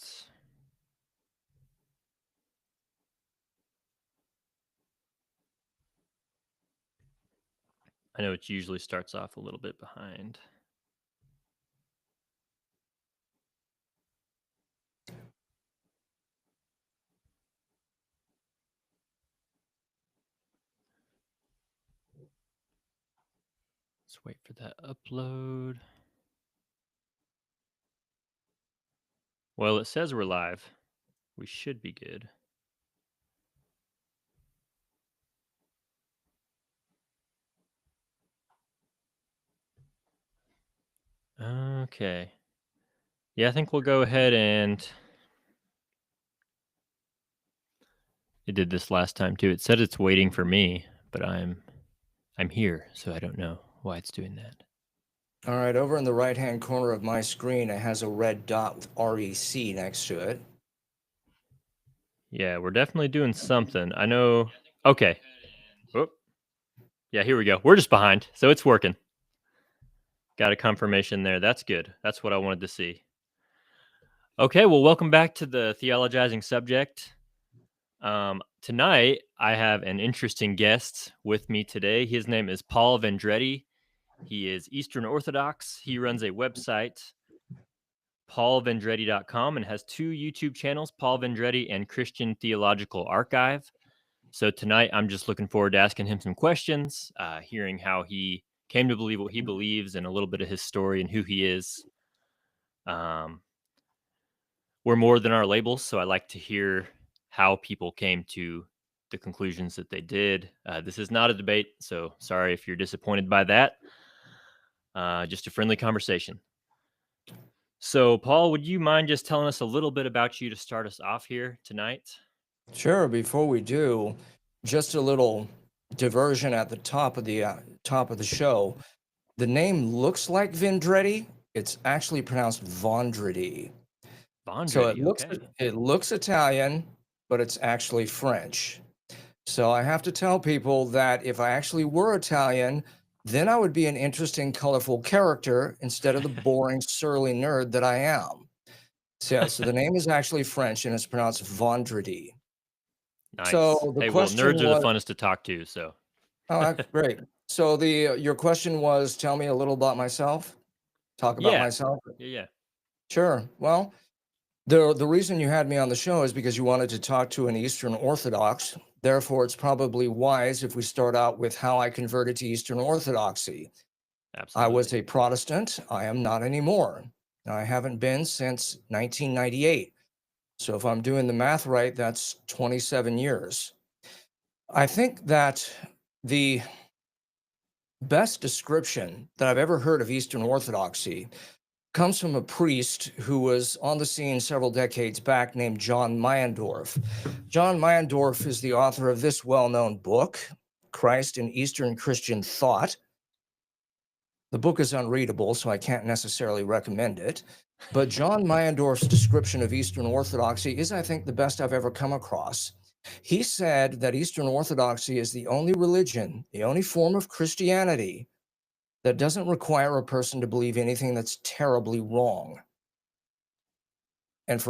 right. I know it usually starts off a little bit behind. Let's wait for that upload. Well, it says we're live. We should be good. Okay. Yeah, I think we'll go ahead and... It did this last time too. It said it's waiting for me, but I'm here, so I don't know why it's doing that. All right, over in the right-hand corner of my screen, it has a red dot with REC next to it. Yeah, we're definitely doing something. I know. Okay. Oh. Yeah, here we go. We're just behind, so it's working. Got a confirmation there. That's good. That's what I wanted to see. Okay, well, welcome back to the Theologizing Subject. Tonight, I have an interesting guest with me today. His name is Paul Vendredi. He is Eastern Orthodox. He runs a website, paulvendredi.com, and has two YouTube channels, Paul Vendredi and Christian Theological Archive. So tonight, I'm just looking forward to asking him some questions, hearing how he came to believe what he believes, and a little bit of his story and who he is. We're more than our labels, so I like to hear how people came to the conclusions that they did. This is not a debate, so sorry if you're disappointed by that. Just a friendly conversation. So, Paul, would you mind just telling us a little bit about you to start us off here tonight? Sure. Before we do, just a little diversion at the top of the show. The name looks like Vendredi. It's actually pronounced Vendredi. So Vendredi, okay. it looks Italian, but it's actually French. So I have to tell people that if I actually were Italian, then I would be an interesting, colorful character instead of the boring, surly nerd that I am. So the name is actually French and it's pronounced Vendredi. Nice. So the Hey, well, question nerds are the was, funnest to talk to, so. great. So your question was, tell me a little about myself. Talk about Yeah. myself. Yeah. Sure. Well, the reason you had me on the show is because you wanted to talk to an Eastern Orthodox. Therefore, it's probably wise if we start out with how I converted to Eastern Orthodoxy. Absolutely. I was a Protestant. I am not anymore. I haven't been since 1998. So if I'm doing the math right, that's 27 years. I think that the best description that I've ever heard of Eastern Orthodoxy comes from a priest who was on the scene several decades back named John Meyendorff. John Meyendorff is the author of this well-known book, Christ in Eastern Christian Thought. The book is unreadable, so I can't necessarily recommend it. But John Meyendorff's description of Eastern Orthodoxy is, I think, the best I've ever come across. He said that Eastern Orthodoxy is the only religion, the only form of Christianity that doesn't require a person to believe anything that's terribly wrong. And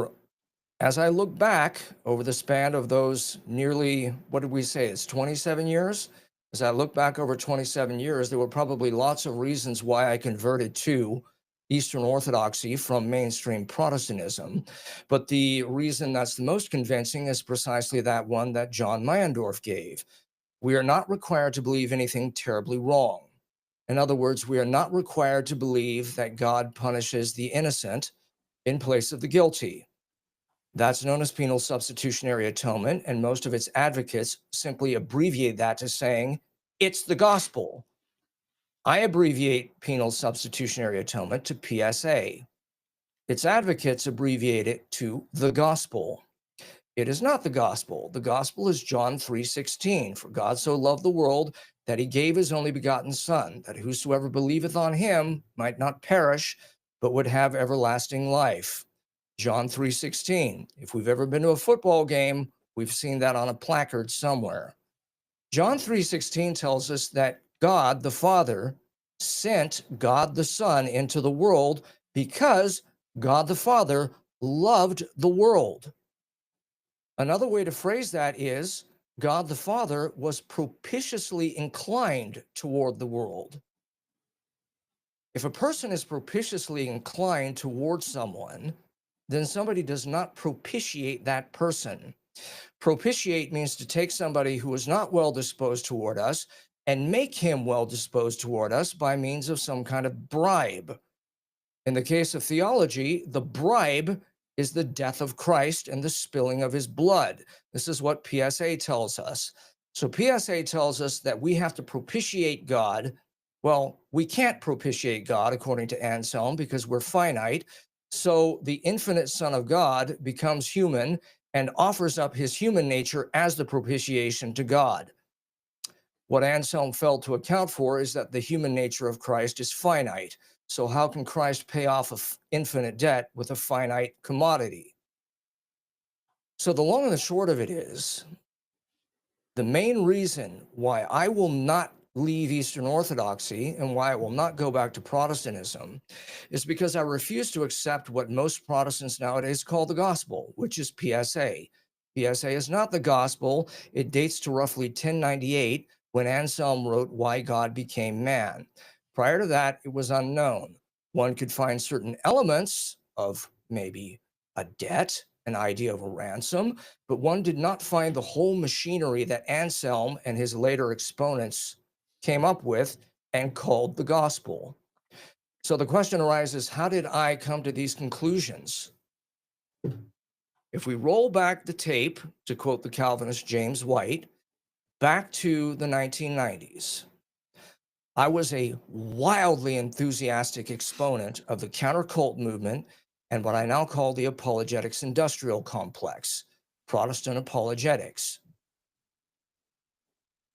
as I look back over the span of those nearly, what did we say, it's 27 years? As I look back over 27 years, there were probably lots of reasons why I converted to Eastern Orthodoxy from mainstream Protestantism. But the reason that's the most convincing is precisely that one that John Meyendorff gave. We are not required to believe anything terribly wrong. In other words, we are not required to believe that God punishes the innocent in place of the guilty. That's known as penal substitutionary atonement, and most of its advocates simply abbreviate that to saying, it's the gospel. I abbreviate penal substitutionary atonement to PSA. Its advocates abbreviate it to the gospel. It is not the gospel. The gospel is John 3:16. For God so loved the world that he gave his only begotten Son, that whosoever believeth on him might not perish, but would have everlasting life. John 3:16. If we've ever been to a football game, we've seen that on a placard somewhere. John 3:16 tells us that God the Father sent God the Son into the world because God the Father loved the world. Another way to phrase that is God the Father was propitiously inclined toward the world. If a person is propitiously inclined towards someone, then somebody does not propitiate that person. Propitiate means to take somebody who is not well disposed toward us and make him well disposed toward us by means of some kind of bribe. In the case of theology, the bribe is the death of Christ and the spilling of his blood. This is what PSA tells us. So PSA tells us that we have to propitiate God. Well, we can't propitiate God, according to Anselm, because we're finite. So the infinite Son of God becomes human and offers up his human nature as the propitiation to God. What Anselm failed to account for is that the human nature of Christ is finite. So how can Christ pay off an infinite debt with a finite commodity? So the long and the short of it is, the main reason why I will not leave Eastern Orthodoxy and why I will not go back to Protestantism is because I refuse to accept what most Protestants nowadays call the gospel, which is PSA. PSA is not the gospel. It dates to roughly 1098 when Anselm wrote Why God Became Man. Prior to that, it was unknown. One could find certain elements of maybe a debt, an idea of a ransom, but one did not find the whole machinery that Anselm and his later exponents came up with and called the gospel. So the question arises, how did I come to these conclusions? If we roll back the tape, to quote the Calvinist James White, back to the 1990s, I was a wildly enthusiastic exponent of the counter-cult movement and what I now call the apologetics industrial complex, Protestant apologetics.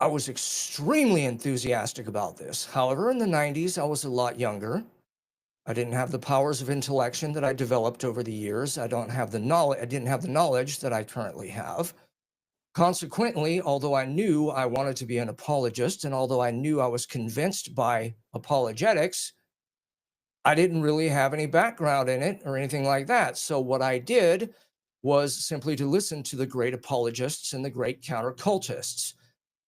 I was extremely enthusiastic about this. However, in the 90s, I was a lot younger. I didn't have the powers of intellection that I developed over the years. I didn't have the knowledge that I currently have. Consequently, although I knew I wanted to be an apologist, and although I knew I was convinced by apologetics, I didn't really have any background in it or anything like that. So what I did was simply to listen to the great apologists and the great counter-cultists.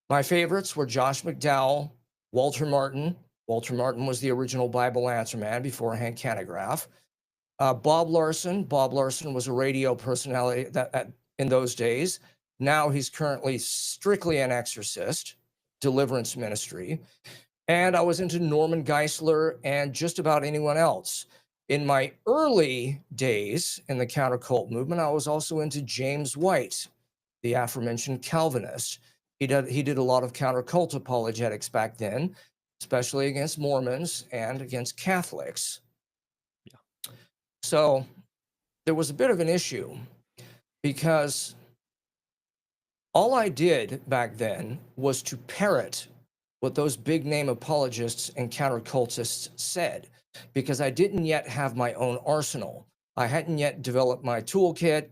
My favorites were Josh McDowell, Walter Martin. Walter Martin was the original Bible Answer Man before Hank Hanegraaff. Bob Larson. Bob Larson was a radio personality in those days. Now he's currently strictly an exorcist, deliverance ministry. And I was into Norman Geisler and just about anyone else. In my early days in the counter-cult movement, I was also into James White, the aforementioned Calvinist. He did a lot of counter-cult apologetics back then, especially against Mormons and against Catholics. Yeah. So there was a bit of an issue because all I did back then was to parrot what those big name apologists and counter-cultists said, because I didn't yet have my own arsenal. I hadn't yet developed my toolkit.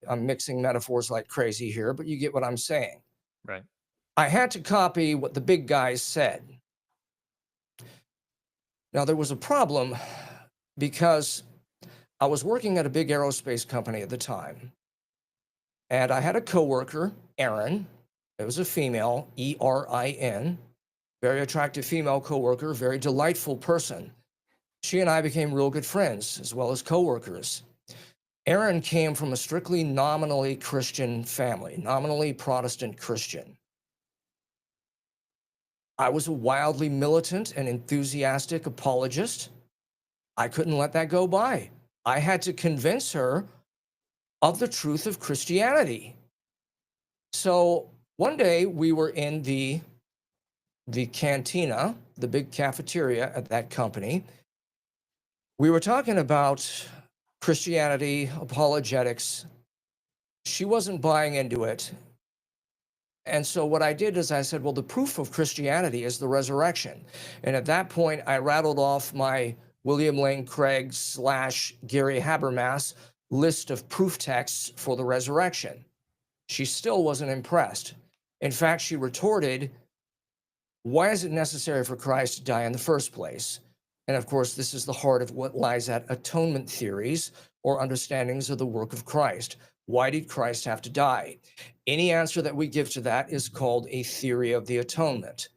I'm mixing metaphors like crazy here, but you get what I'm saying. Right. I had to copy what the big guys said. Now, there was a problem because I was working at a big aerospace company at the time, and I had a coworker, Erin. It was a female, E-R-I-N, very attractive female coworker, very delightful person. She and I became real good friends, as well as coworkers. Erin came from a strictly nominally Christian family, nominally Protestant Christian. I was a wildly militant and enthusiastic apologist. I couldn't let that go by. I had to convince her of the truth of Christianity. So one day we were in the cantina, the big cafeteria at that company. We were talking about Christianity, apologetics. She wasn't buying into it. And so what I did is I said, well, the proof of Christianity is the resurrection. And at that point, I rattled off my William Lane Craig / Gary Habermas list of proof texts for the resurrection. She still wasn't impressed. In fact, she retorted, why is it necessary for Christ to die in the first place? And of course, this is the heart of what lies at atonement theories or understandings of the work of Christ. Why did Christ have to die? Any answer that we give to that is called a theory of the atonement.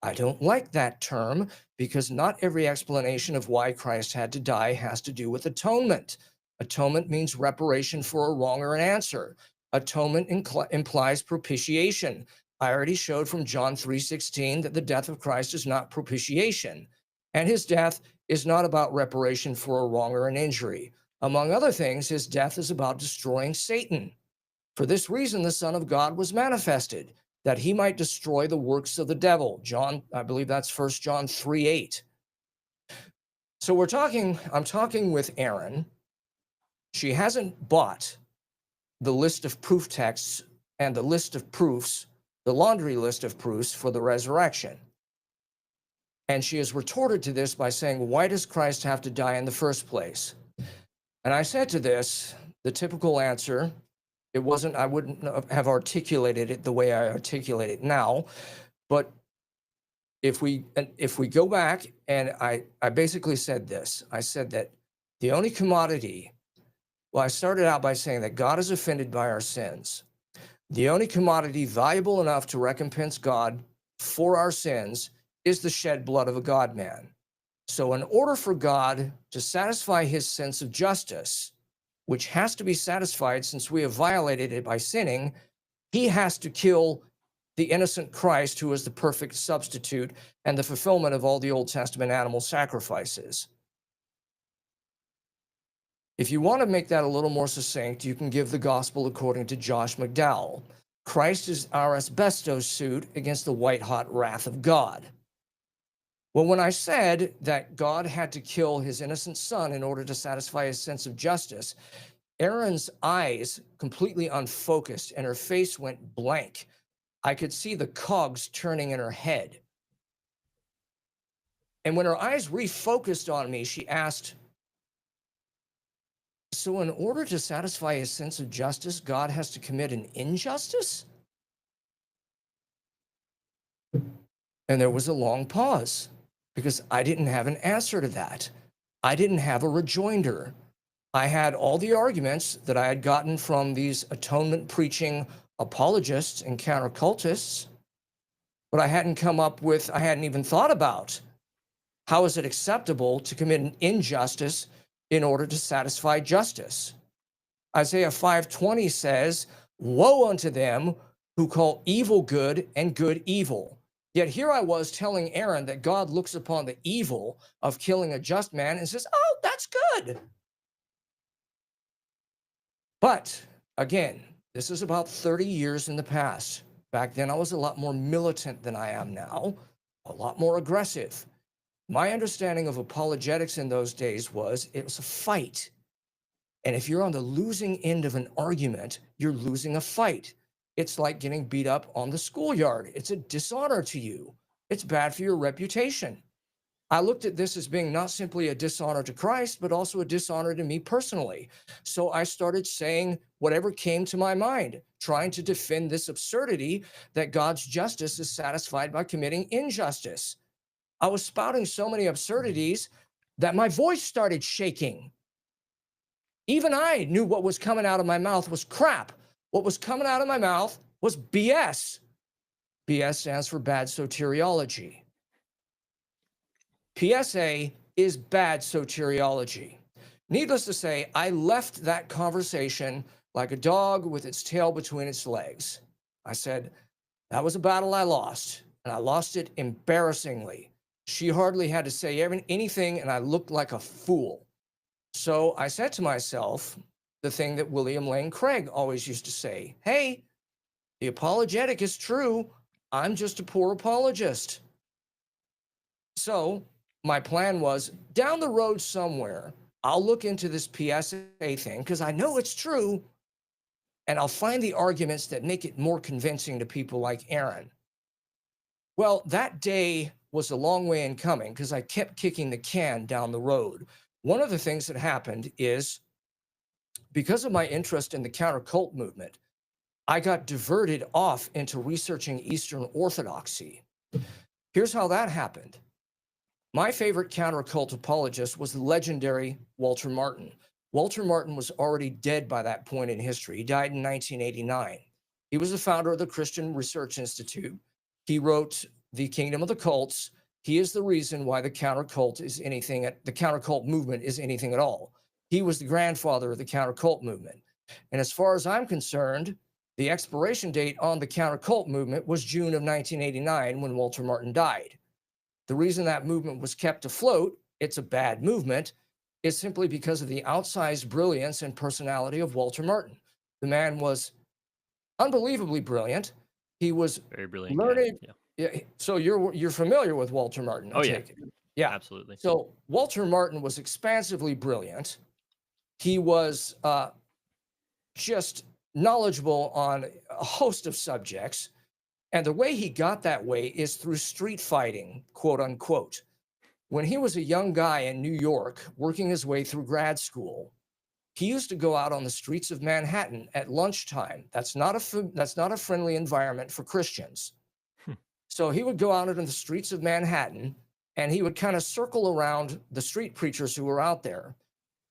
I don't like that term because not every explanation of why Christ had to die has to do with atonement. Atonement means reparation for a wrong or an answer. Atonement implies propitiation. I already showed from John 3:16 that the death of Christ is not propitiation, and his death is not about reparation for a wrong or an injury. Among other things, his death is about destroying Satan. For this reason, the Son of God was manifested, that he might destroy the works of the devil. John, I believe that's 1 John 3:8. So I'm talking with Erin. She hasn't bought the list of proof texts and the list of proofs, the laundry list of proofs for the resurrection. And she has retorted to this by saying, why does Christ have to die in the first place? And I said to this, the typical answer, I wouldn't have articulated it the way I articulate it now, but if we go back, and I basically said this, I said that the only commodity, well, I started out by saying that God is offended by our sins. The only commodity valuable enough to recompense God for our sins is the shed blood of a God-man. So in order for God to satisfy his sense of justice, which has to be satisfied since we have violated it by sinning, he has to kill the innocent Christ, who is the perfect substitute and the fulfillment of all the Old Testament animal sacrifices. If you want to make that a little more succinct, you can give the gospel according to Josh McDowell. Christ is our asbestos suit against the white-hot wrath of God. Well, when I said that God had to kill his innocent son in order to satisfy his sense of justice, Erin's eyes completely unfocused and her face went blank. I could see the cogs turning in her head. And when her eyes refocused on me, she asked, so in order to satisfy his sense of justice, God has to commit an injustice? And there was a long pause because I didn't have an answer to that. I didn't have a rejoinder. I had all the arguments that I had gotten from these atonement preaching apologists and counter-cultists, but I hadn't even thought about how is it acceptable to commit an injustice in order to satisfy justice. Isaiah 5:20 says, woe unto them who call evil good and good evil. Yet here I was telling Erin that God looks upon the evil of killing a just man and says, oh, that's good. But again, this is about 30 years in the past. Back then, I was a lot more militant than I am now, a lot more aggressive. My understanding of apologetics in those days was it was a fight. And if you're on the losing end of an argument, you're losing a fight. It's like getting beat up on the schoolyard. It's a dishonor to you. It's bad for your reputation. I looked at this as being not simply a dishonor to Christ, but also a dishonor to me personally. So I started saying whatever came to my mind, trying to defend this absurdity that God's justice is satisfied by committing injustice. I was spouting so many absurdities that my voice started shaking. Even I knew what was coming out of my mouth was crap. What was coming out of my mouth was BS. BS stands for bad soteriology. PSA is bad soteriology. Needless to say, I left that conversation like a dog with its tail between its legs. I said, that was a battle I lost, and I lost it embarrassingly. She hardly had to say anything, and I looked like a fool. So I said to myself the thing that William Lane Craig always used to say, hey, the apologetic is true. I'm just a poor apologist. So my plan was down the road somewhere, I'll look into this PSA thing because I know it's true, and I'll find the arguments that make it more convincing to people like Erin. Well, that day was a long way in coming because I kept kicking the can down the road. One of the things that happened is because of my interest in the counter-cult movement, I got diverted off into researching Eastern Orthodoxy. Here's how that happened. My favorite counter-cult apologist was the legendary Walter Martin. Walter Martin was already dead by that point in history. He died in 1989. He was the founder of the Christian Research Institute. He wrote The Kingdom of the Cults. He is the reason why the counter-cult movement is anything at all. He was the grandfather of the counter-cult movement. And as far as I'm concerned, the expiration date on the counter-cult movement was June of 1989 when Walter Martin died. The reason that movement was kept afloat, it's a bad movement, is simply because of the outsized brilliance and personality of Walter Martin. The man was unbelievably brilliant. He was Very brilliant learned. guy. Yeah. Yeah, so you're familiar with Walter Martin, I take it. Yeah, absolutely. So Walter Martin was expansively brilliant. He was just knowledgeable on a host of subjects. And the way he got that way is through street fighting, quote unquote. When he was a young guy in New York, working his way through grad school, he used to go out on the streets of Manhattan at lunchtime. That's not a friendly environment for Christians. So he would go out into the streets of Manhattan and he would kind of circle around the street preachers who were out there.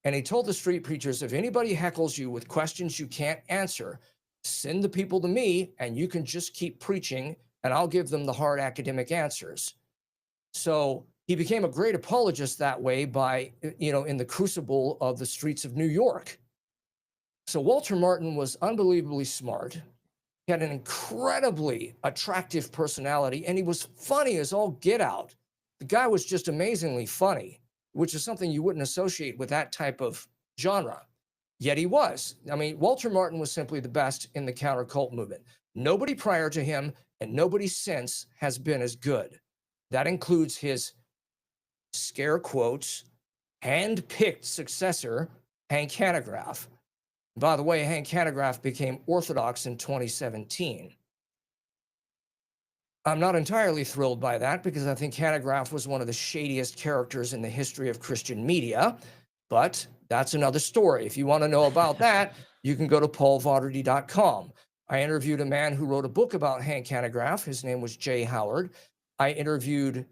And he told the street preachers, if anybody heckles you with questions you can't answer, send the people to me and you can just keep preaching and I'll give them the hard academic answers. So he became a great apologist that way by, in the crucible of the streets of New York. So Walter Martin was unbelievably smart. He had an incredibly attractive personality and he was funny as all get out. The guy was just amazingly funny, which is something you wouldn't associate with that type of genre. Yet he was. I mean, Walter Martin was simply the best in the counter-cult movement. Nobody prior to him and nobody since has been as good. That includes his scare quotes, hand-picked successor, Hank Hanegraaff. By the way, Hank Hanegraaff became Orthodox in 2017. I'm not entirely thrilled by that because I think Hanegraaff was one of the shadiest characters in the history of Christian media, but that's another story. If you want to know about that, you can go to paulvendredi.com. I interviewed a man who wrote a book about Hank Hanegraaff. His name was Jay Howard. I interviewed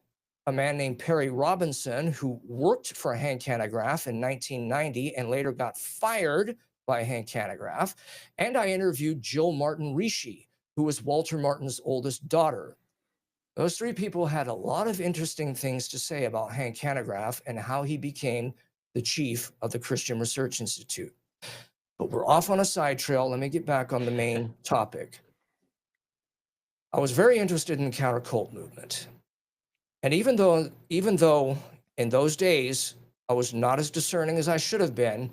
a man named Perry Robinson who worked for Hank Hanegraaff in 1990 and later got fired by Hank Hanegraaff. And I interviewed Jill Martin Rishi, who was Walter Martin's oldest daughter. Those three people had a lot of interesting things to say about Hank Hanegraaff and how he became the chief of the Christian Research Institute. But we're off on a side trail. Let me get back on the main topic. I was very interested in the counter-cult movement. And even though in those days I was not as discerning as I should have been,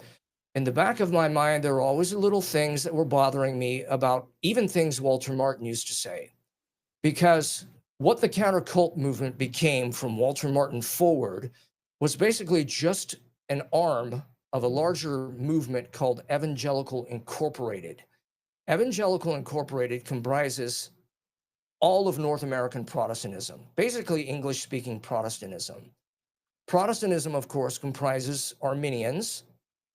in the back of my mind, there were always little things that were bothering me about even things Walter Martin used to say. Because what the counter-cult movement became from Walter Martin forward was basically just an arm of a larger movement called Evangelical Incorporated. Evangelical Incorporated comprises all of North American Protestantism, basically English-speaking Protestantism. Protestantism, of course, comprises Arminians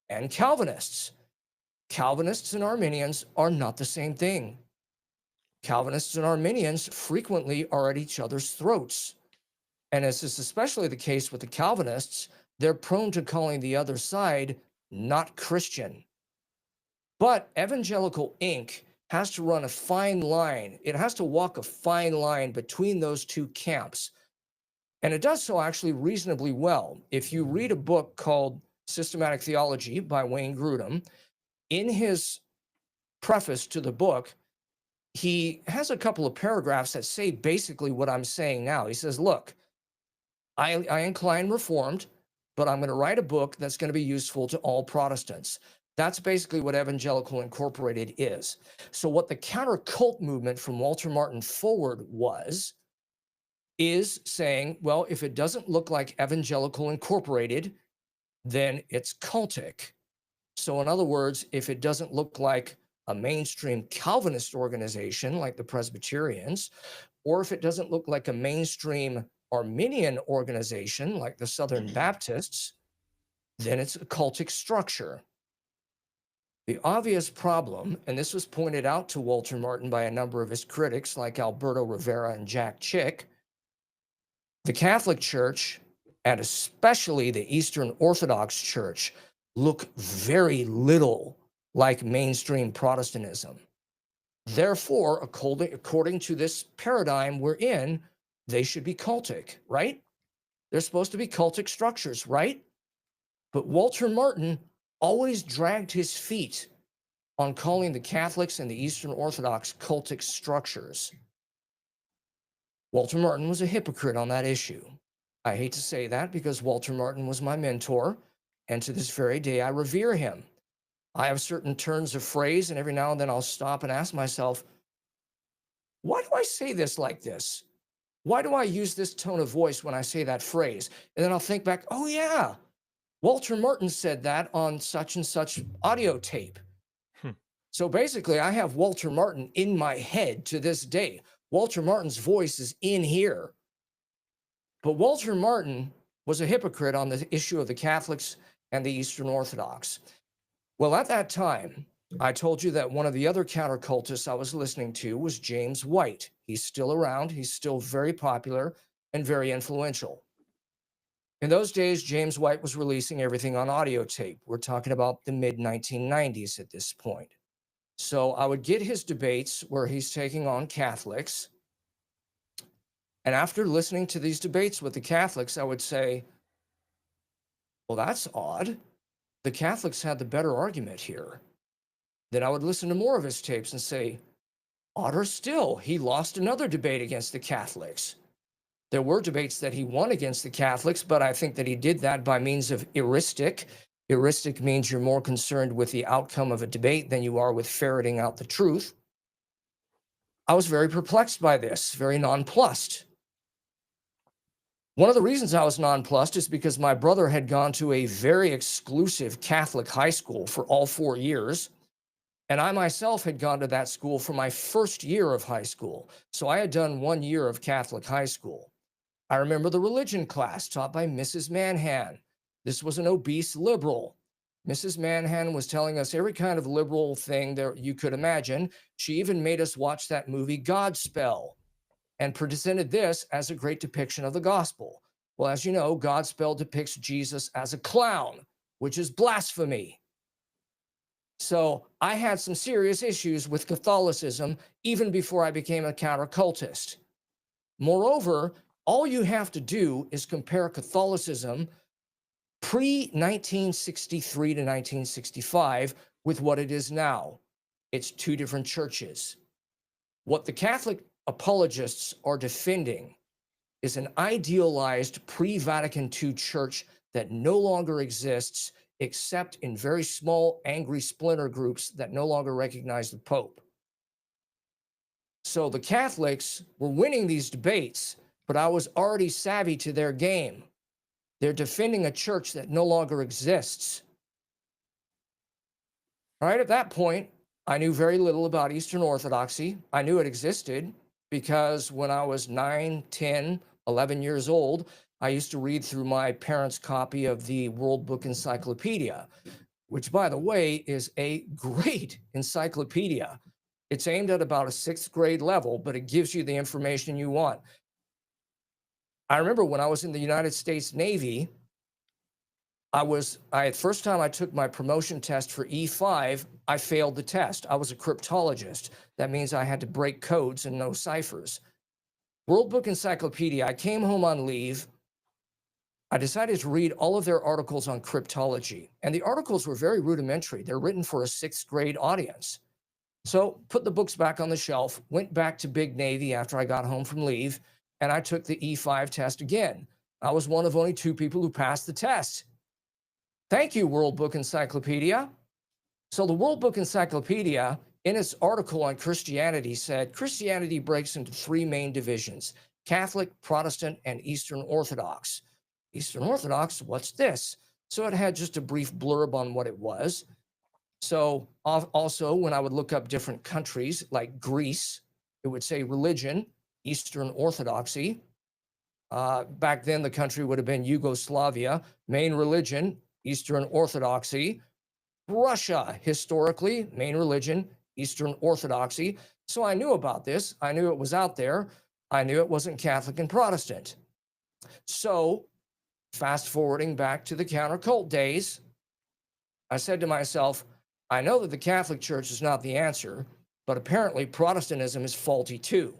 and Calvinists. Calvinists and Arminians are not the same thing. Calvinists and Arminians frequently are at each other's throats. And this is especially the case with the Calvinists. They're prone to calling the other side not Christian. But Evangelical Inc. has to run a fine line. It has to walk a fine line between those two camps. And it does so actually reasonably well. If you read a book called Systematic Theology by Wayne Grudem, in his preface to the book, he has a couple of paragraphs that say basically what I'm saying now. He says, look, I incline Reformed, but I'm going to write a book that's going to be useful to all Protestants. That's basically what Evangelical Incorporated is. So what the counter-cult movement from Walter Martin forward is saying, well, if it doesn't look like Evangelical Incorporated, then it's cultic. So in other words, if it doesn't look like a mainstream Calvinist organization like the Presbyterians, or if it doesn't look like a mainstream Arminian organization like the Southern Baptists, then it's a cultic structure. The obvious problem, and this was pointed out to Walter Martin by a number of his critics like Alberto Rivera and Jack Chick, the Catholic Church and especially the Eastern Orthodox Church, look very little like mainstream Protestantism. Therefore, according to this paradigm we're in, they should be cultic, right? They're supposed to be cultic structures, right? But Walter Martin always dragged his feet on calling the Catholics and the Eastern Orthodox cultic structures. Walter Martin was a hypocrite on that issue. I hate to say that because Walter Martin was my mentor, and to this very day, I revere him. I have certain turns of phrase, and every now and then I'll stop and ask myself, why do I say this like this? Why do I use this tone of voice when I say that phrase? And then I'll think back, oh yeah, Walter Martin said that on such and such audio tape. So basically, I have Walter Martin in my head to this day. Walter Martin's voice is in here. But Walter Martin was a hypocrite on the issue of the Catholics and the Eastern Orthodox. Well, at that time, I told you that one of the other counter-cultists I was listening to was James White. He's still around. He's still very popular and very influential. In those days, James White was releasing everything on audio tape. We're talking about the mid-1990s at this point. So I would get his debates where he's taking on Catholics. And after listening to these debates with the Catholics, I would say, well, that's odd. The Catholics had the better argument here. Then I would listen to more of his tapes and say, odder still, he lost another debate against the Catholics. There were debates that he won against the Catholics, but I think that he did that by means of heuristic. Heuristic means you're more concerned with the outcome of a debate than you are with ferreting out the truth. I was very perplexed by this, very nonplussed. One of the reasons I was nonplussed is because my brother had gone to a very exclusive Catholic high school for all 4 years, and I myself had gone to that school for my first year of high school. So I had done 1 year of Catholic high school. I remember the religion class taught by Mrs. Manhan. This was an obese liberal. Mrs. Manhan was telling us every kind of liberal thing that you could imagine. She even made us watch that movie Godspell and presented this as a great depiction of the gospel. Well, as you know, Godspell depicts Jesus as a clown, which is blasphemy. So I had some serious issues with Catholicism even before I became a counter-cultist. Moreover, all you have to do is compare Catholicism pre-1963 to 1965 with what it is now. It's two different churches. What the Catholic apologists are defending is an idealized pre-Vatican II church that no longer exists except in very small, angry splinter groups that no longer recognize the Pope. So the Catholics were winning these debates, but I was already savvy to their game. They're defending a church that no longer exists. All right, at that point, I knew very little about Eastern Orthodoxy. I knew it existed because when I was 9, 10, 11 years old, I used to read through my parents' copy of the World Book Encyclopedia, which, by the way, is a great encyclopedia. It's aimed at about a 6th grade level, but it gives you the information you want. I remember when I was in the United States Navy, first time I took my promotion test for E5, I failed the test. I was a cryptologist. That means I had to break codes and know ciphers. World Book Encyclopedia, I came home on leave. I decided to read all of their articles on cryptology, and the articles were very rudimentary. They're written for a 6th grade audience. So put the books back on the shelf, went back to Big Navy after I got home from leave, and I took the E5 test again. I was one of only 2 people who passed the test. Thank you, World Book Encyclopedia. So the World Book Encyclopedia, in its article on Christianity, said Christianity breaks into 3 main divisions: Catholic, Protestant, and Eastern Orthodox. Eastern Orthodox, what's this? So it had just a brief blurb on what it was. So also, when I would look up different countries like Greece, it would say religion, Eastern Orthodoxy. Back then, the country would have been Yugoslavia. Main religion, Eastern Orthodoxy. Russia, historically, main religion, Eastern Orthodoxy. So I knew about this. I knew it was out there. I knew it wasn't Catholic and Protestant. So fast forwarding back to the counter cult days, I said to myself, I know that the Catholic Church is not the answer, but apparently Protestantism is faulty too.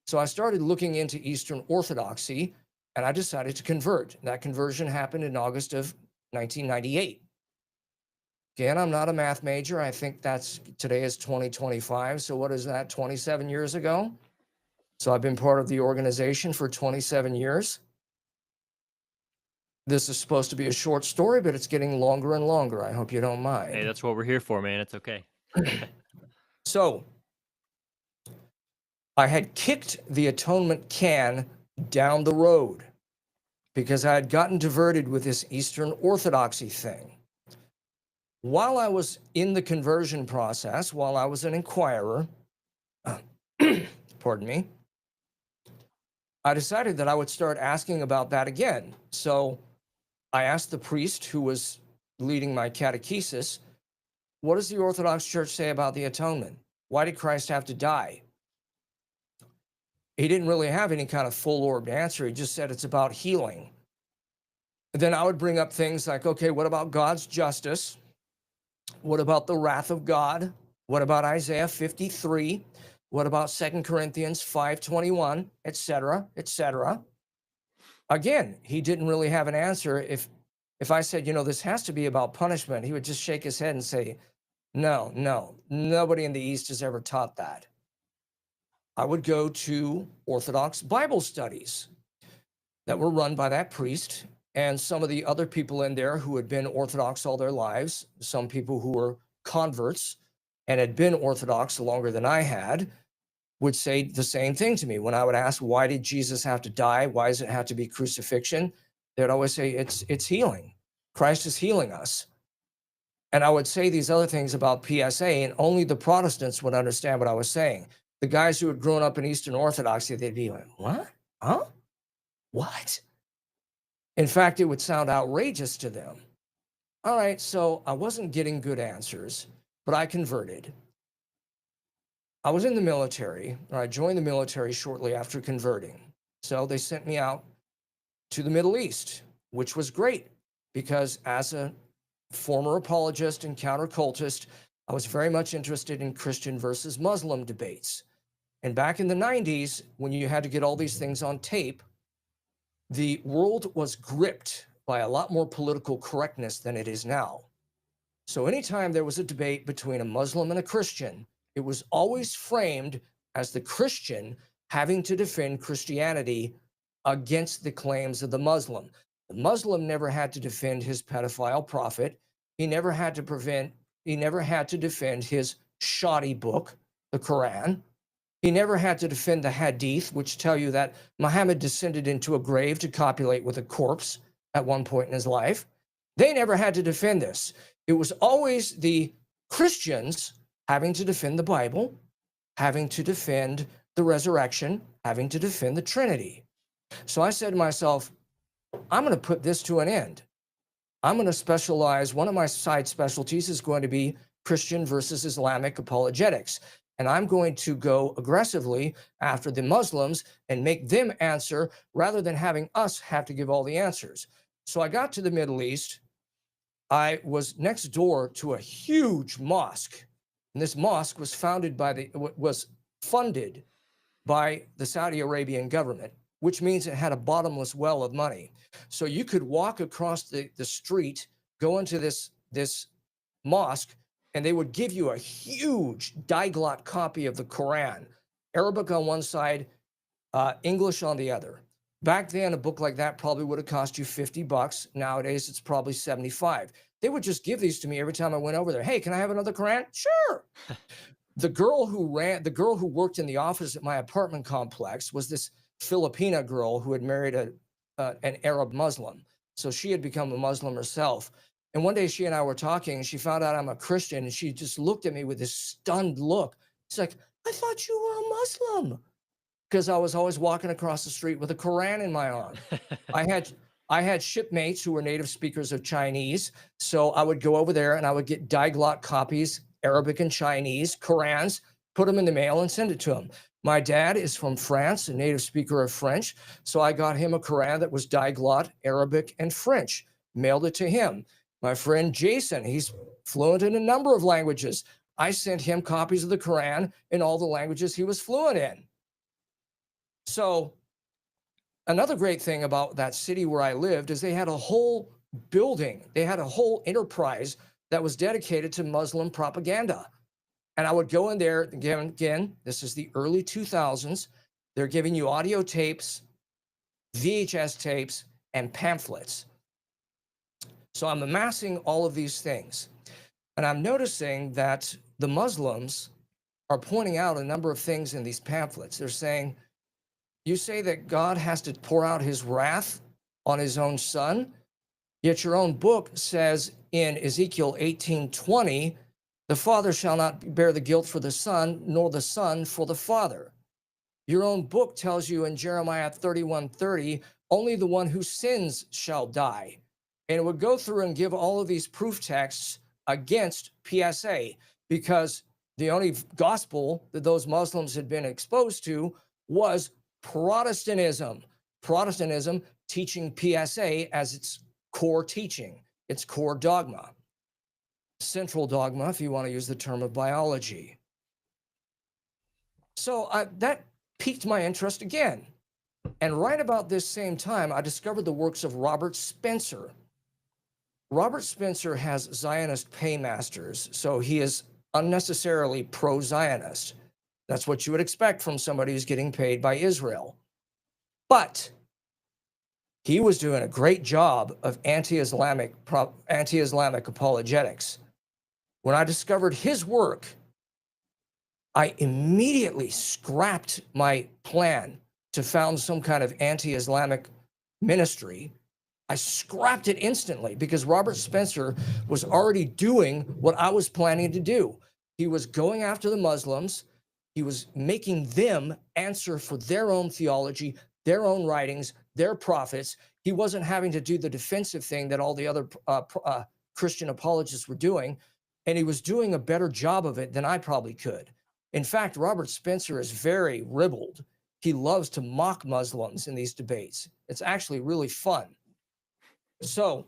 So I started looking into Eastern Orthodoxy, and I decided to convert. That conversion happened in August of 1998. Again, I'm not a math major. I think today is 2025. So what is that, 27 years ago? So I've been part of the organization for 27 years. This is supposed to be a short story, but it's getting longer and longer. I hope you don't mind. Hey, that's what we're here for, man. It's okay. So I had kicked the atonement can down the road because I had gotten diverted with this Eastern Orthodoxy thing. While I was in the conversion process, while I was an inquirer, pardon me, I decided that I would start asking about that again. So I asked the priest who was leading my catechesis, what does the Orthodox Church say about the atonement? Why did Christ have to die? He didn't really have any kind of full-orbed answer. He just said it's about healing. Then I would bring up things like, okay, what about God's justice? What about the wrath of God? What about Isaiah 53? What about 2 Corinthians 5:21, et cetera, et cetera? Again, he didn't really have an answer. If I said, this has to be about punishment, he would just shake his head and say, no, nobody in the East has ever taught that. I would go to Orthodox Bible studies that were run by that priest and some of the other people in there who had been Orthodox all their lives, some people who were converts and had been Orthodox longer than I had, would say the same thing to me. When I would ask, why did Jesus have to die? Why does it have to be crucifixion? They'd always say, it's healing. Christ is healing us. And I would say these other things about PSA, and only the Protestants would understand what I was saying. The guys who had grown up in Eastern Orthodoxy, they'd be like, what? Huh? What? In fact, it would sound outrageous to them. All right, so I wasn't getting good answers, but I converted. I was in the military, or I joined the military shortly after converting. So they sent me out to the Middle East, which was great because as a former apologist and counter-cultist, I was very much interested in Christian versus Muslim debates. And back in the 90s, when you had to get all these things on tape, the world was gripped by a lot more political correctness than it is now. So anytime there was a debate between a Muslim and a Christian, it was always framed as the Christian having to defend Christianity against the claims of the Muslim. The Muslim never had to defend his pedophile prophet. He never had to defend his shoddy book, the Quran. He never had to defend the Hadith, which tell you that Muhammad descended into a grave to copulate with a corpse at one point in his life. They never had to defend this. It was always the Christians having to defend the Bible, having to defend the resurrection, having to defend the Trinity. So I said to myself, I'm going to put this to an end. I'm going to specialize. One of my side specialties is going to be Christian versus Islamic apologetics. And I'm going to go aggressively after the Muslims and make them answer rather than having us have to give all the answers. So I got to the Middle East. I was next door to a huge mosque. And this mosque was funded by the Saudi Arabian government, which means it had a bottomless well of money. So you could walk across the street, go into this mosque, and they would give you a huge diglot copy of the Quran, Arabic on one side, English on the other. Back then, a book like that probably would have cost you $50. Nowadays, it's probably $75. They would just give these to me every time I went over there. Hey, can I have another Quran? Sure. The girl who worked in the office at my apartment complex was this Filipina girl who had married an Arab Muslim. So she had become a Muslim herself. And one day she and I were talking, and she found out I'm a Christian, and she just looked at me with this stunned look. She's like, I thought you were a Muslim. Because I was always walking across the street with a Quran in my arm. I had shipmates who were native speakers of Chinese. So I would go over there and I would get diglot copies, Arabic and Chinese, Qurans, put them in the mail and send it to them. My dad is from France, a native speaker of French, so I got him a Quran that was diglot, Arabic, and French, mailed it to him. My friend Jason, he's fluent in a number of languages. I sent him copies of the Quran in all the languages he was fluent in. So another great thing about that city where I lived is they had a whole building, they had a whole enterprise that was dedicated to Muslim propaganda. And I would go in there, again, this is the early 2000s. They're giving you audio tapes, VHS tapes, and pamphlets. So I'm amassing all of these things. And I'm noticing that the Muslims are pointing out a number of things in these pamphlets. They're saying, you say that God has to pour out his wrath on his own son, yet your own book says in Ezekiel 18:20, the father shall not bear the guilt for the son, nor the son for the father. Your own book tells you in Jeremiah 31:30, only the one who sins shall die. And it would go through and give all of these proof texts against PSA, because the only gospel that those Muslims had been exposed to was Protestantism. Protestantism teaching PSA as its core teaching, its core dogma. Central dogma, if you want to use the term of biology. So that piqued my interest again. And right about this same time, I discovered the works of Robert Spencer. Robert Spencer has Zionist paymasters, so he is unnecessarily pro-Zionist. That's what you would expect from somebody who's getting paid by Israel. But he was doing a great job of anti-Islamic apologetics. When I discovered his work, I immediately scrapped my plan to found some kind of anti-Islamic ministry. I scrapped it instantly because Robert Spencer was already doing what I was planning to do. He was going after the Muslims. He was making them answer for their own theology, their own writings, their prophets. He wasn't having to do the defensive thing that all the other Christian apologists were doing. And he was doing a better job of it than I probably could. In fact, Robert Spencer is very ribald. He loves to mock Muslims in these debates. It's actually really fun. So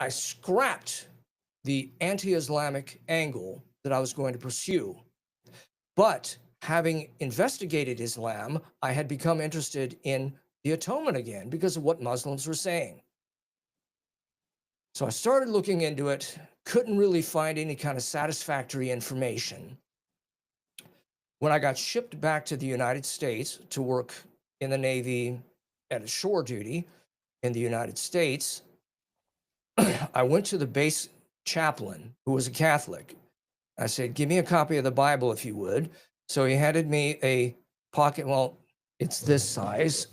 I scrapped the anti-Islamic angle that I was going to pursue. But having investigated Islam, I had become interested in the atonement again because of what Muslims were saying. So I started looking into it, couldn't really find any kind of satisfactory information. When I got shipped back to the United States to work in the Navy at a shore duty in the United States, I went to the base chaplain, who was a Catholic. I said, give me a copy of the Bible, if you would. So he handed me a pocket, well, it's this size.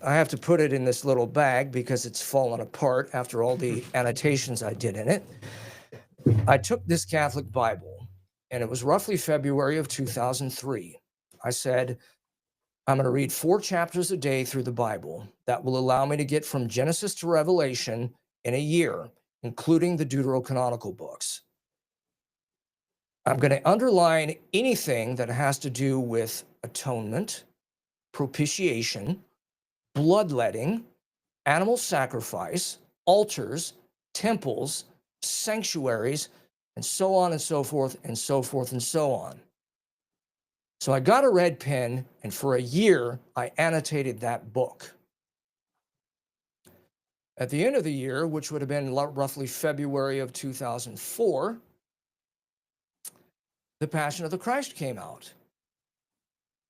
I have to put it in this little bag because it's fallen apart after all the annotations I did in it. I took this Catholic Bible, and it was roughly February of 2003. I said, I'm going to read 4 chapters a day through the Bible. That will allow me to get from Genesis to Revelation in a year, including the deuterocanonical books. I'm going to underline anything that has to do with atonement, propitiation, bloodletting, animal sacrifice, altars, temples, sanctuaries, and so on and so forth and so forth and so on. So I got a red pen, and for a year, I annotated that book. At the end of the year, which would have been roughly February of 2004, The Passion of the Christ came out.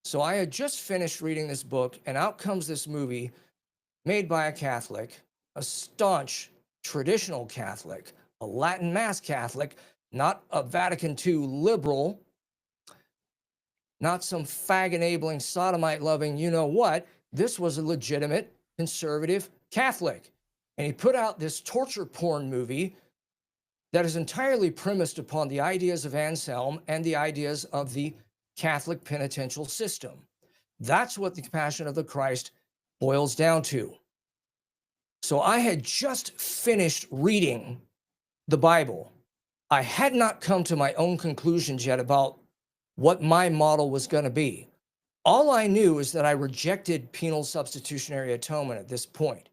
So I had just finished reading this book, and out comes this movie made by a Catholic, a staunch traditional Catholic, a Latin Mass Catholic, not a Vatican II liberal, not some fag-enabling, sodomite-loving, you know what. This was a legitimate conservative Catholic. And he put out this torture porn movie that is entirely premised upon the ideas of Anselm and the ideas of the Catholic penitential system. That's what the Passion of the Christ boils down to. So I had just finished reading the Bible. I had not come to my own conclusions yet about what my model was going to be. All I knew is that I rejected penal substitutionary atonement at this point.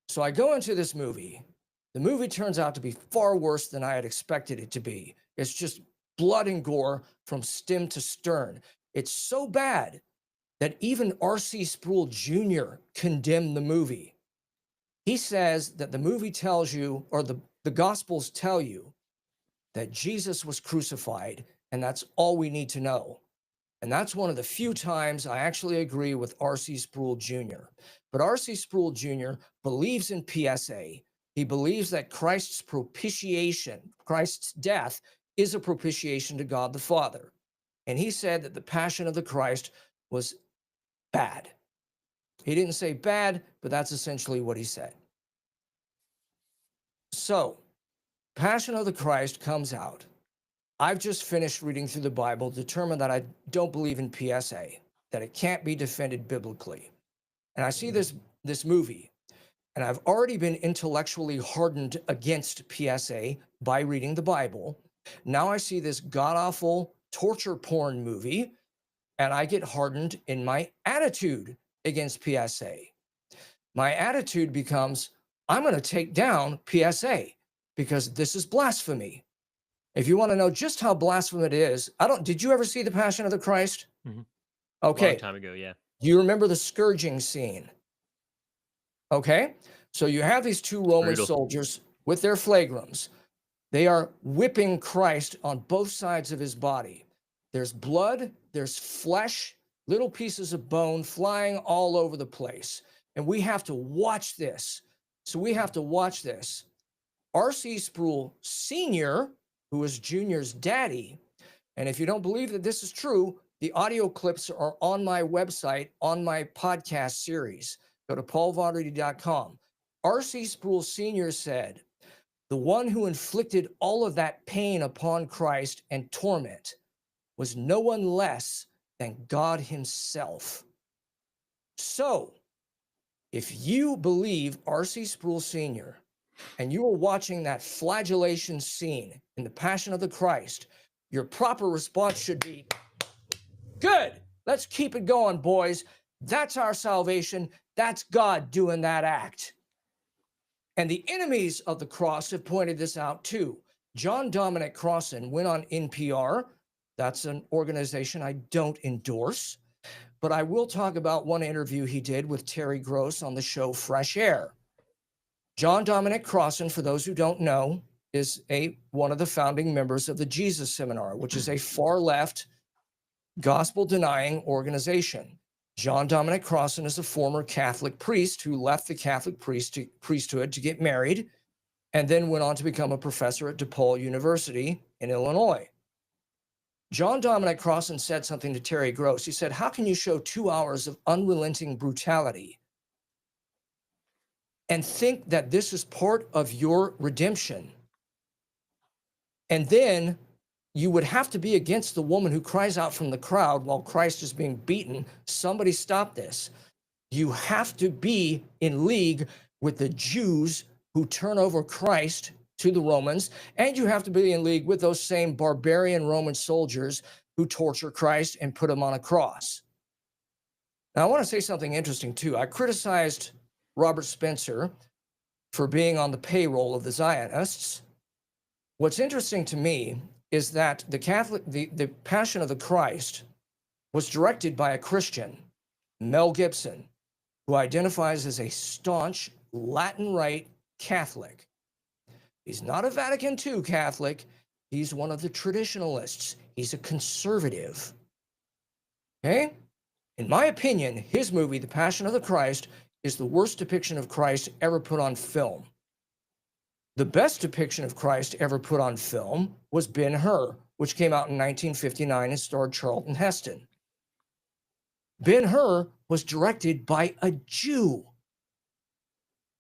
So I go into this movie. The movie turns out to be far worse than I had expected it to be. It's just blood and gore from stem to stern. It's so bad that even R.C. Sproul Jr. condemned the movie. He says that the movie tells you, or the Gospels tell you, that Jesus was crucified, and that's all we need to know. And that's one of the few times I actually agree with R.C. Sproul Jr. But R.C. Sproul Jr. believes in PSA. He believes that Christ's propitiation, Christ's death, is a propitiation to God the Father. And he said that the Passion of the Christ was bad. He didn't say bad, but that's essentially what he said. So, Passion of the Christ comes out. I've just finished reading through the Bible, determined that I don't believe in PSA, that it can't be defended biblically. And I see this movie, and I've already been intellectually hardened against PSA by reading the Bible. Now I see this god-awful torture porn movie, and I get hardened in my attitude against PSA. My attitude becomes, I'm going to take down PSA because this is blasphemy. If you want to know just how blasphemous it is, did you ever see The Passion of the Christ? Mm-hmm. Okay. Long time ago, yeah. You remember the scourging scene? Okay. So you have these two Roman soldiers with their flagrums. They are whipping Christ on both sides of his body. There's blood, there's flesh, little pieces of bone flying all over the place. And we have to watch this. So we have to watch this. R.C. Sproul Sr., who is Junior's daddy, and if you don't believe that this is true, the audio clips are on my website, on my podcast series. Go to paulvendredi.com. R.C. Sproul Sr. said, the one who inflicted all of that pain upon Christ and torment was no one less than God himself. So, if you believe R.C. Sproul Sr., and you are watching that flagellation scene in the Passion of the Christ, your proper response should be, good, let's keep it going, boys. That's our salvation. That's God doing that act. And the enemies of the cross have pointed this out too. John Dominic Crossan went on NPR. That's an organization I don't endorse, but I will talk about one interview he did with Terry Gross on the show Fresh Air. John Dominic Crossan, for those who don't know, is one of the founding members of the Jesus Seminar, which is a far-left, gospel-denying organization. John Dominic Crossan is a former Catholic priest who left the Catholic priesthood to get married and then went on to become a professor at DePaul University in Illinois. John Dominic Crossan said something to Terry Gross. He said, how can you show 2 hours of unrelenting brutality and think that this is part of your redemption? And then you would have to be against the woman who cries out from the crowd while Christ is being beaten. Somebody stop this. You have to be in league with the Jews who turn over Christ to the Romans, and you have to be in league with those same barbarian Roman soldiers who torture Christ and put him on a cross. Now, I want to say something interesting too. I criticized Robert Spencer for being on the payroll of the Zionists. What's interesting to me is that the Passion of the Christ was directed by a Christian, Mel Gibson, who identifies as a staunch Latin Rite Catholic. He's not a Vatican II Catholic. He's one of the traditionalists. He's a conservative. Okay? In my opinion, his movie, The Passion of the Christ, is the worst depiction of Christ ever put on film. The best depiction of Christ ever put on film was Ben-Hur, which came out in 1959 and starred Charlton Heston. Ben-Hur was directed by a Jew.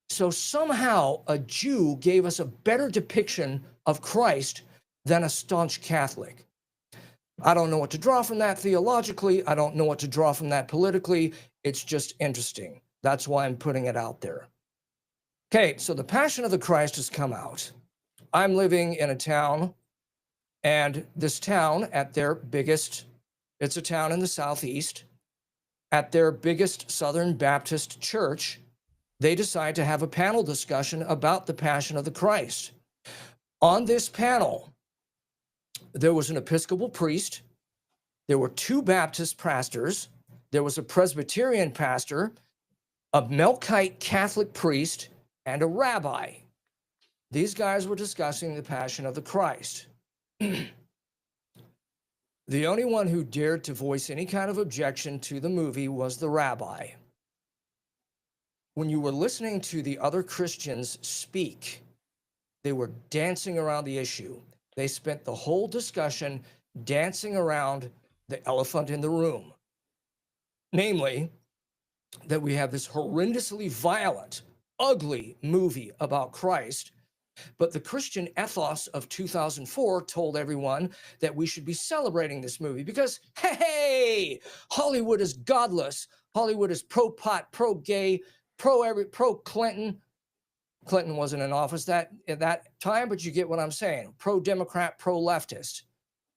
So somehow a Jew gave us a better depiction of Christ than a staunch Catholic. I don't know what to draw from that theologically. I don't know what to draw from that politically. It's just interesting. That's why I'm putting it out there. Okay, so The Passion of the Christ has come out. I'm living in a town And this town at their biggest, it's a town in the Southeast, at their biggest Southern Baptist church, they decide to have a panel discussion about the Passion of the Christ. On this panel, there was an Episcopal priest, there were 2 Baptist pastors, there was a Presbyterian pastor, a Melkite Catholic priest, and a rabbi. These guys were discussing the Passion of the Christ. The only one who dared to voice any kind of objection to the movie was the rabbi. When you were listening to the other Christians speak, they were dancing around the issue. They spent the whole discussion dancing around the elephant in the room. Namely, that we have this horrendously violent, ugly movie about Christ, but the Christian ethos of 2004 told everyone that we should be celebrating this movie because, hey, Hollywood is godless. Hollywood is pro-pot, pro-gay, pro-Clinton. Clinton wasn't in office at that time, but you get what I'm saying. Pro-Democrat, pro-leftist.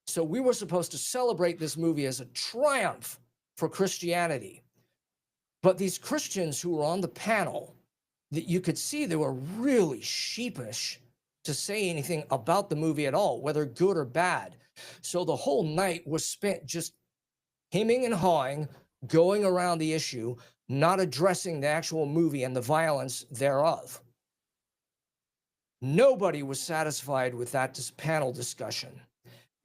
So we were supposed to celebrate this movie as a triumph for Christianity. But these Christians who were on the panel, that you could see they were really sheepish to say anything about the movie at all, whether good or bad. So the whole night was spent just hemming and hawing, going around the issue, not addressing the actual movie and the violence thereof. Nobody was satisfied with that panel discussion.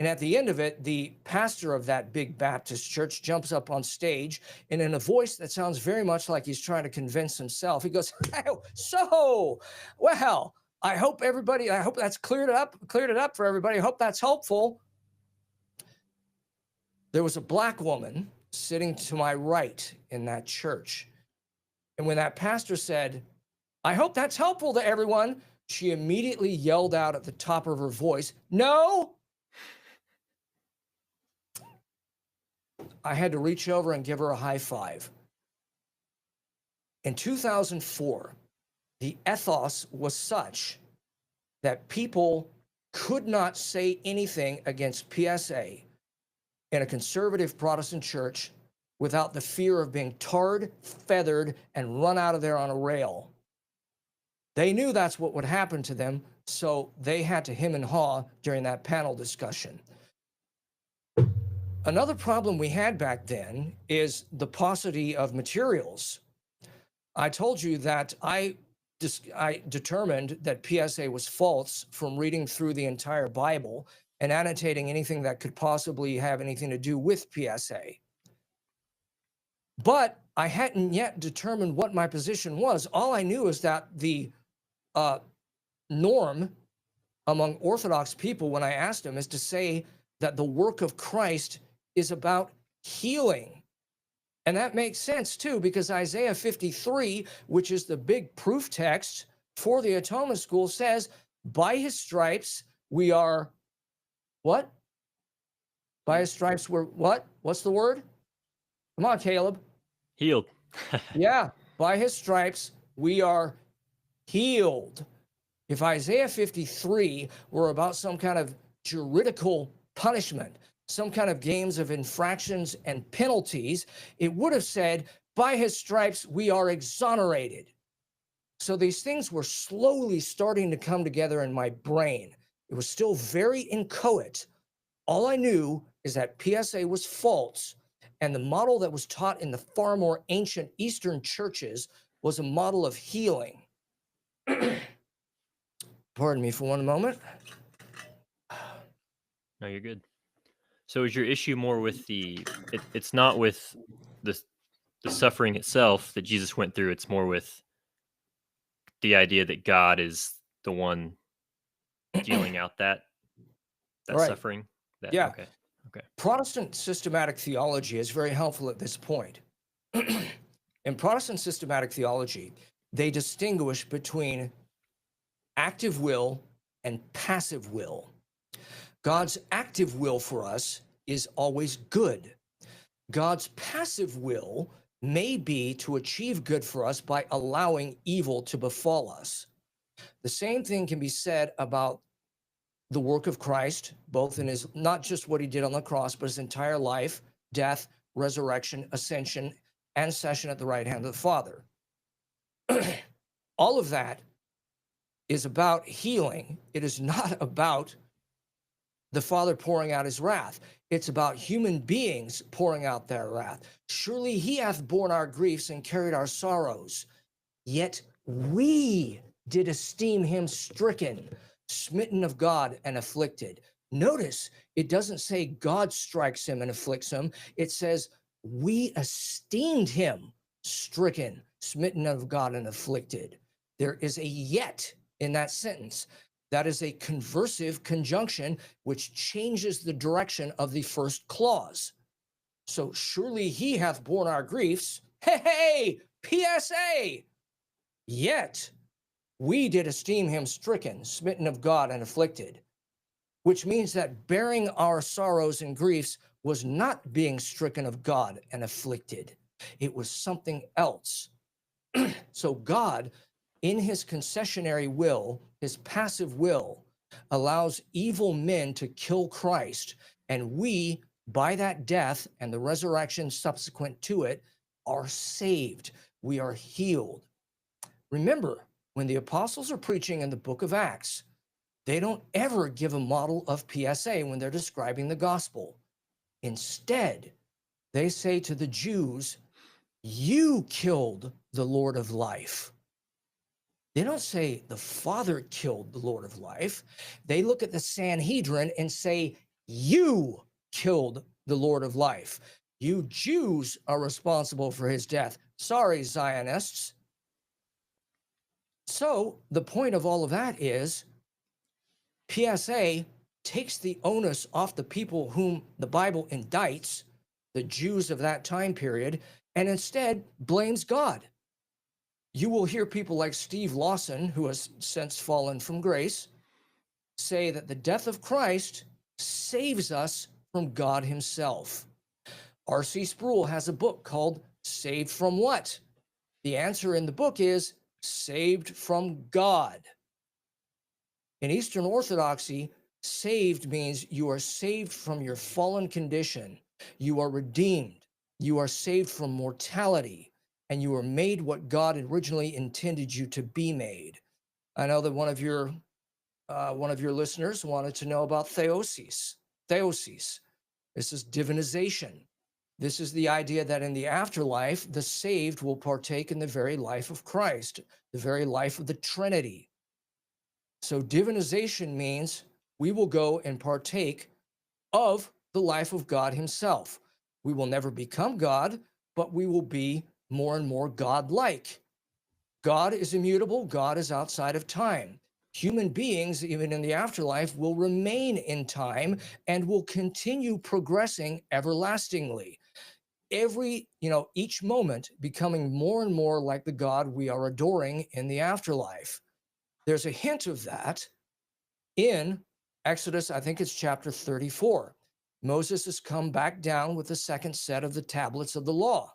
And at the end of it, the pastor of that big Baptist church jumps up on stage and in a voice that sounds very much like he's trying to convince himself, he goes, oh, so, well, I hope that's cleared it up for everybody. I hope that's helpful. There was a black woman sitting to my right in that church. And when that pastor said, I hope that's helpful to everyone, she immediately yelled out at the top of her voice, no. I had to reach over and give her a high five. In 2004, the ethos was such that people could not say anything against PSA in a conservative Protestant church without the fear of being tarred, feathered, and run out of there on a rail. They knew that's what would happen to them, so they had to hem and haw during that panel discussion. Another problem we had back then is the paucity of materials. I told you that I determined that PSA was false from reading through the entire Bible and annotating anything that could possibly have anything to do with PSA. But I hadn't yet determined what my position was. All I knew is that the norm among Orthodox people when I asked them is to say that the work of Christ is about healing. And that makes sense too, because Isaiah 53, which is the big proof text for the Atonement School, says, by his stripes we are, what? By his stripes we're, what? What's the word? Come on, Caleb. Healed. Yeah, by his stripes we are healed. If Isaiah 53 were about some kind of juridical punishment, some kind of games of infractions and penalties, it would have said, by his stripes we are exonerated. So these things were slowly starting to come together in my brain. It was still very inchoate. All I knew is that PSA was false, and the model that was taught in the far more ancient Eastern churches was a model of healing. Pardon me for one moment. No, you're good. So is your issue more with it's not with the suffering itself that Jesus went through, it's more with the idea that God is the one dealing out that Right. suffering? Yeah. Okay. Protestant systematic theology is very helpful at this point. In Protestant systematic theology, they distinguish between active will and passive will. God's active will for us is always good. God's passive will may be to achieve good for us by allowing evil to befall us. The same thing can be said about the work of Christ, both in his, not just what he did on the cross, but his entire life, death, resurrection, ascension, and session at the right hand of the Father. All of that is about healing. It is not about the Father pouring out his wrath. It's about human beings pouring out their wrath. Surely he hath borne our griefs and carried our sorrows. Yet we did esteem him stricken, smitten of God, and afflicted. Notice, it doesn't say God strikes him and afflicts him. It says we esteemed him stricken, smitten of God, and afflicted. There is a yet in that sentence. That is a conversive conjunction which changes the direction of the first clause. So surely he hath borne our griefs. Hey, PSA! Yet we did esteem him stricken, smitten of God, and afflicted, which means that bearing our sorrows and griefs was not being stricken of God and afflicted. It was something else. So God, in his concessionary will, his passive will, allows evil men to kill Christ, and we, by that death and the resurrection subsequent to it, are saved. We are healed. Remember, when the apostles are preaching in the book of Acts, they don't ever give a model of PSA when they're describing the gospel. Instead, they say to the Jews, you killed the Lord of life. They don't say the Father killed the Lord of life. They look at the Sanhedrin and say, you killed the Lord of life. You Jews are responsible for his death. Sorry, Zionists. So the point of all of that is PSA takes the onus off the people whom the Bible indicts, the Jews of that time period, and instead blames God. You will hear people like Steve Lawson, who has since fallen from grace, say that the death of Christ saves us from God himself. R.C. Sproul has a book called Saved from What? The answer in the book is saved from God. In Eastern Orthodoxy, saved means you are saved from your fallen condition. You are redeemed. You are saved from mortality, and you are made what God originally intended you to be made. I know that one of your listeners wanted to know about theosis. Theosis. This is divinization. This is the idea that in the afterlife, the saved will partake in the very life of Christ, the very life of the Trinity. So divinization means we will go and partake of the life of God himself. We will never become God, but we will be more and more God-like. God is immutable. God is outside of time. Human beings, even in the afterlife, will remain in time and will continue progressing everlastingly. Each moment becoming more and more like the God we are adoring in the afterlife. There's a hint of that in Exodus, I think it's chapter 34. Moses has come back down with the second set of the tablets of the law.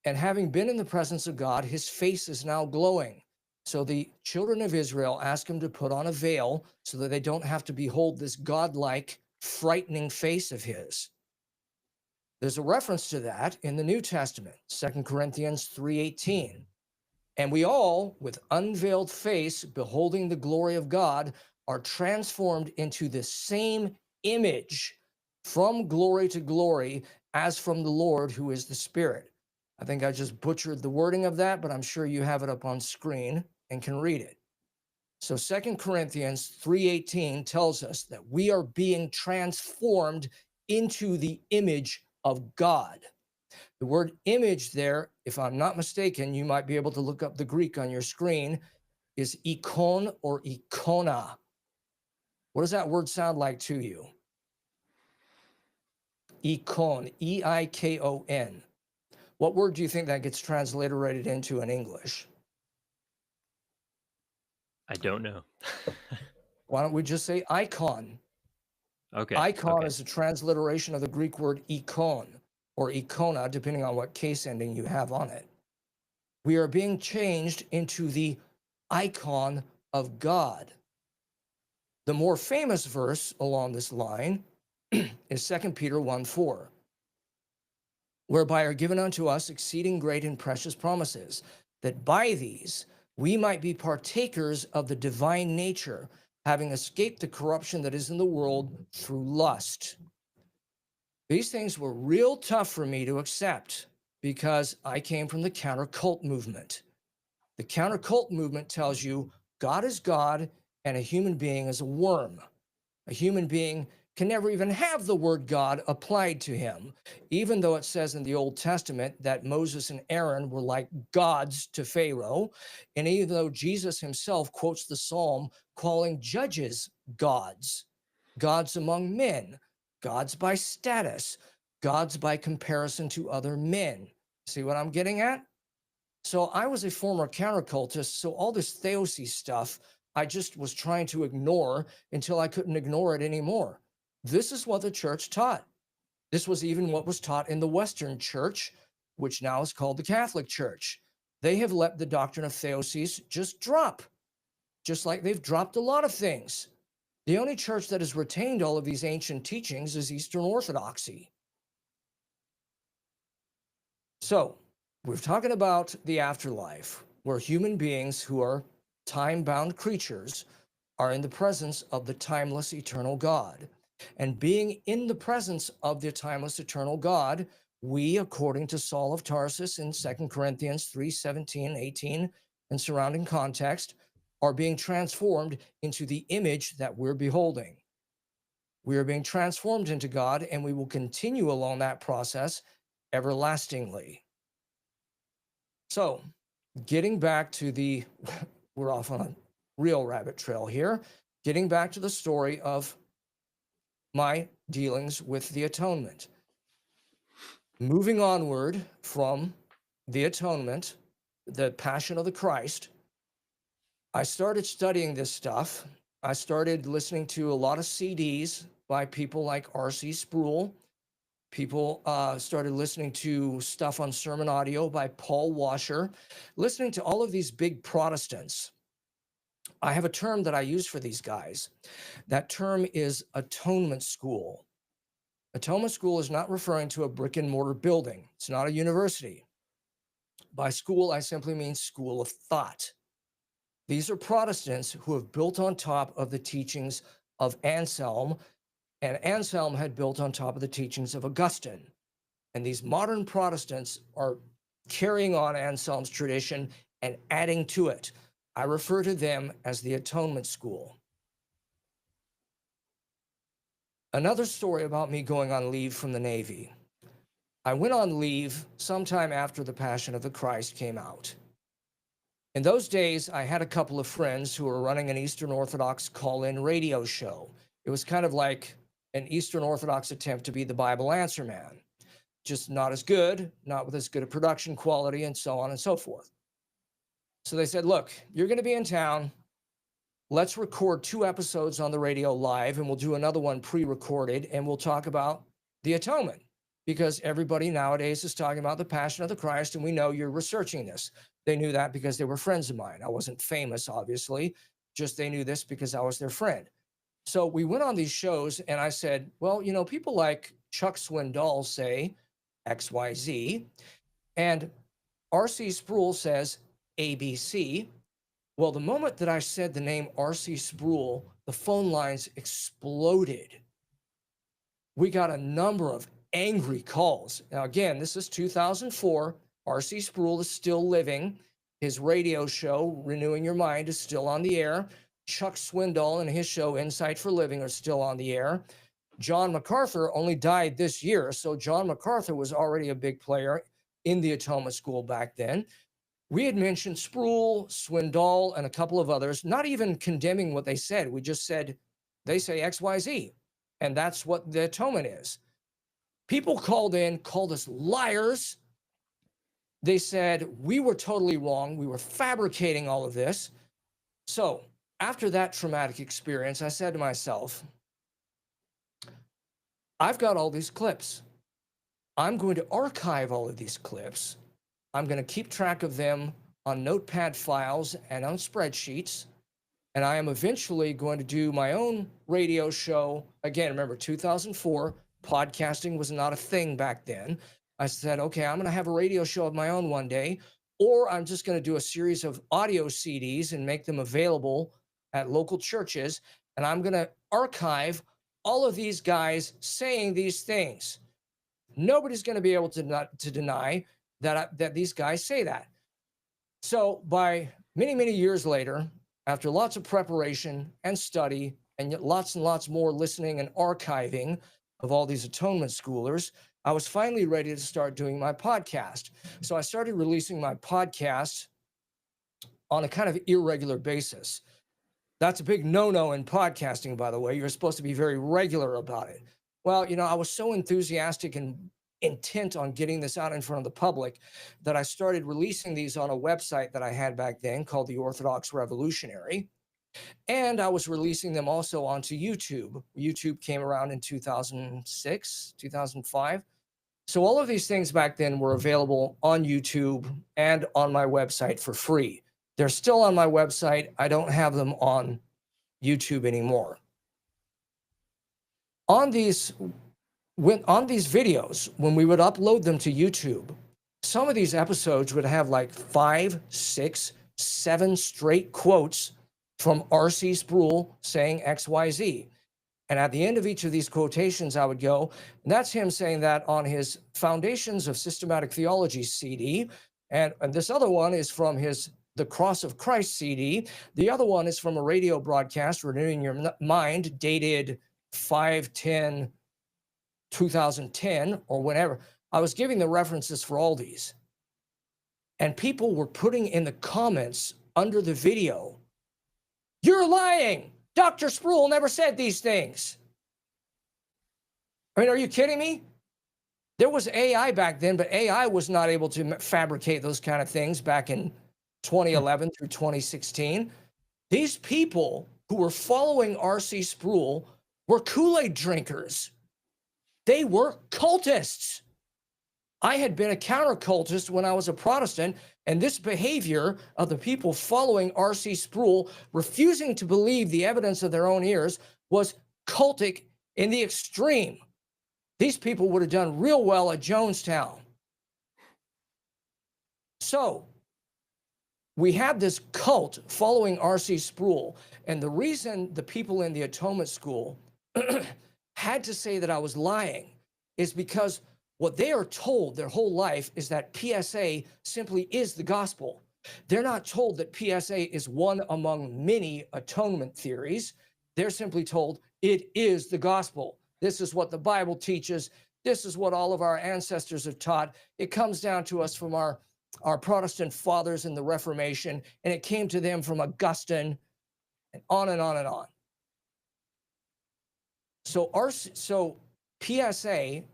And having been in the presence of God, his face is now glowing. So the children of Israel ask him to put on a veil so that they don't have to behold this godlike, frightening face of his. There's a reference to that in the New Testament, 2 Corinthians 3:18. And we all, with unveiled face, beholding the glory of God, are transformed into the same image from glory to glory as from the Lord who is the Spirit. I think I just butchered the wording of that, but I'm sure you have it up on screen and can read it. So 2 Corinthians 3:18 tells us that we are being transformed into the image of God. The word image there, if I'm not mistaken, you might be able to look up the Greek on your screen, is ikon or ikona. What does that word sound like to you? Ikon, E-I-K-O-N. What word do you think that gets transliterated into in English? I don't know. Why don't we just say icon? Okay. Icon is a transliteration of the Greek word ikon or ikona, depending on what case ending you have on it. We are being changed into the icon of God. The more famous verse along this line is 2 Peter 1:4, whereby are given unto us exceeding great and precious promises, that by these we might be partakers of the divine nature, having escaped the corruption that is in the world through lust. These things were real tough for me to accept because I came from the counter-cult movement. The counter-cult movement tells you God is God and a human being is a worm. A human being can never even have the word God applied to him, even though it says in the Old Testament that Moses and Aaron were like gods to Pharaoh, and even though Jesus himself quotes the Psalm calling judges gods, gods among men, gods by status, gods by comparison to other men. See what I'm getting at? So I was a former countercultist, so all this theosy stuff I just was trying to ignore until I couldn't ignore it anymore. This is what the church taught. This was even what was taught in the Western Church, which now is called the Catholic Church. They have let the doctrine of theoses just drop, just like they've dropped a lot of things. The only church that has retained all of these ancient teachings is Eastern Orthodoxy. So we're talking about the afterlife, where human beings who are time-bound creatures are in the presence of the timeless, eternal God. And being in the presence of the timeless, eternal God, we, according to Saul of Tarsus in 2 Corinthians 3:17, 18, and surrounding context, are being transformed into the image that we're beholding. We are being transformed into God, and we will continue along that process everlastingly. So, getting back to the, we're off on a real rabbit trail here, getting back to the story of my dealings with the atonement. Moving onward from the atonement, the Passion of the Christ, I started studying this stuff. I started listening to a lot of CDs by people like R.C. Sproul. People started listening to stuff on sermon audio by Paul Washer, listening to all of these big Protestants. I have a term that I use for these guys. That term is atonement school. Atonement school is not referring to a brick and mortar building. It's not a university. By school, I simply mean school of thought. These are Protestants who have built on top of the teachings of Anselm, and Anselm had built on top of the teachings of Augustine. And these modern Protestants are carrying on Anselm's tradition and adding to it. I refer to them as the atonement school. Another story about me going on leave from the Navy. I went on leave sometime after the Passion of the Christ came out. In those days, I had a couple of friends who were running an Eastern Orthodox call-in radio show. It was kind of like an Eastern Orthodox attempt to be the Bible Answer Man, just not as good, not with as good a production quality, and so on and so forth. So they said, look, you're going to be in town. Let's record 2 episodes on the radio live, and we'll do another one pre-recorded, and we'll talk about the atonement, because everybody nowadays is talking about the Passion of the Christ, and we know you're researching this. They knew that because they were friends of mine. I wasn't famous, obviously, just they knew this because I was their friend. So we went on these shows, and I said, well, you know, people like Chuck Swindoll say XYZ, and R.C. Sproul says ABC. Well, the moment that I said the name R.C. Sproul, the phone lines exploded. We got a number of angry calls. Now, again, this is 2004. R.C. Sproul is still living. His radio show, Renewing Your Mind, is still on the air. Chuck Swindoll and his show, Insight for Living, are still on the air. John MacArthur only died this year, so John MacArthur was already a big player in the Atonement School back then. We had mentioned Sproul, Swindoll, and a couple of others, not even condemning what they said. We just said, they say XYZ, and that's what the atonement is. People called in, called us liars. They said we were totally wrong. We were fabricating all of this. So after that traumatic experience, I said to myself, I've got all these clips. I'm going to archive all of these clips. I'm going to keep track of them on notepad files and on spreadsheets, And I am eventually going to do my own radio show. Again, remember 2004, podcasting was not a thing back then. I said, okay, I'm going to have a radio show of my own one day, or I'm just going to do a series of audio CDs and make them available at local churches. And I'm going to archive all of these guys saying these things. Nobody's going to be able to deny that these guys say that. So by many, many years later, after lots of preparation and study and lots more listening and archiving of all these atonement schoolers, I was finally ready to start doing my podcast. So I started releasing my podcast on a kind of irregular basis. That's a big no-no in podcasting, by the way. You're supposed to be very regular about it. Well, I was so enthusiastic and intent on getting this out in front of the public that I started releasing these on a website that I had back then called the Orthodox Revolutionary. And I was releasing them also onto YouTube. YouTube came around in 2006, 2005. So all of these things back then were available on YouTube and on my website for free. They're still on my website. I don't have them on YouTube anymore. On these videos, when we would upload them to YouTube, some of these episodes would have like 5, 6, 7 straight quotes from R.C. Sproul saying XYZ. And at the end of each of these quotations, I would go, and that's him saying that on his Foundations of Systematic Theology CD. And this other one is from his The Cross of Christ CD. The other one is from a radio broadcast, Renewing Your Mind, dated 5/10/2010 or whenever. I was giving the references for all these. And people were putting in the comments under the video, "You're lying. Dr. Sproul never said these things." I mean, are you kidding me? There was AI back then, but AI was not able to fabricate those kind of things back in 2011 through 2016. These people who were following R.C. Sproul were Kool-Aid drinkers. They were cultists. I had been a counter-cultist when I was a Protestant, and this behavior of the people following R.C. Sproul, refusing to believe the evidence of their own ears, was cultic in the extreme. These people would have done real well at Jonestown. So we had this cult following R.C. Sproul, and the reason the people in the atonement school had to say that I was lying is because what they are told their whole life is that PSA simply is the gospel. They're not told that PSA is one among many atonement theories. They're simply told it is the gospel. This is what the Bible teaches. This is what all of our ancestors have taught. It comes down to us from our Protestant fathers in the Reformation, and it came to them from Augustine, and on and on and on. So PSA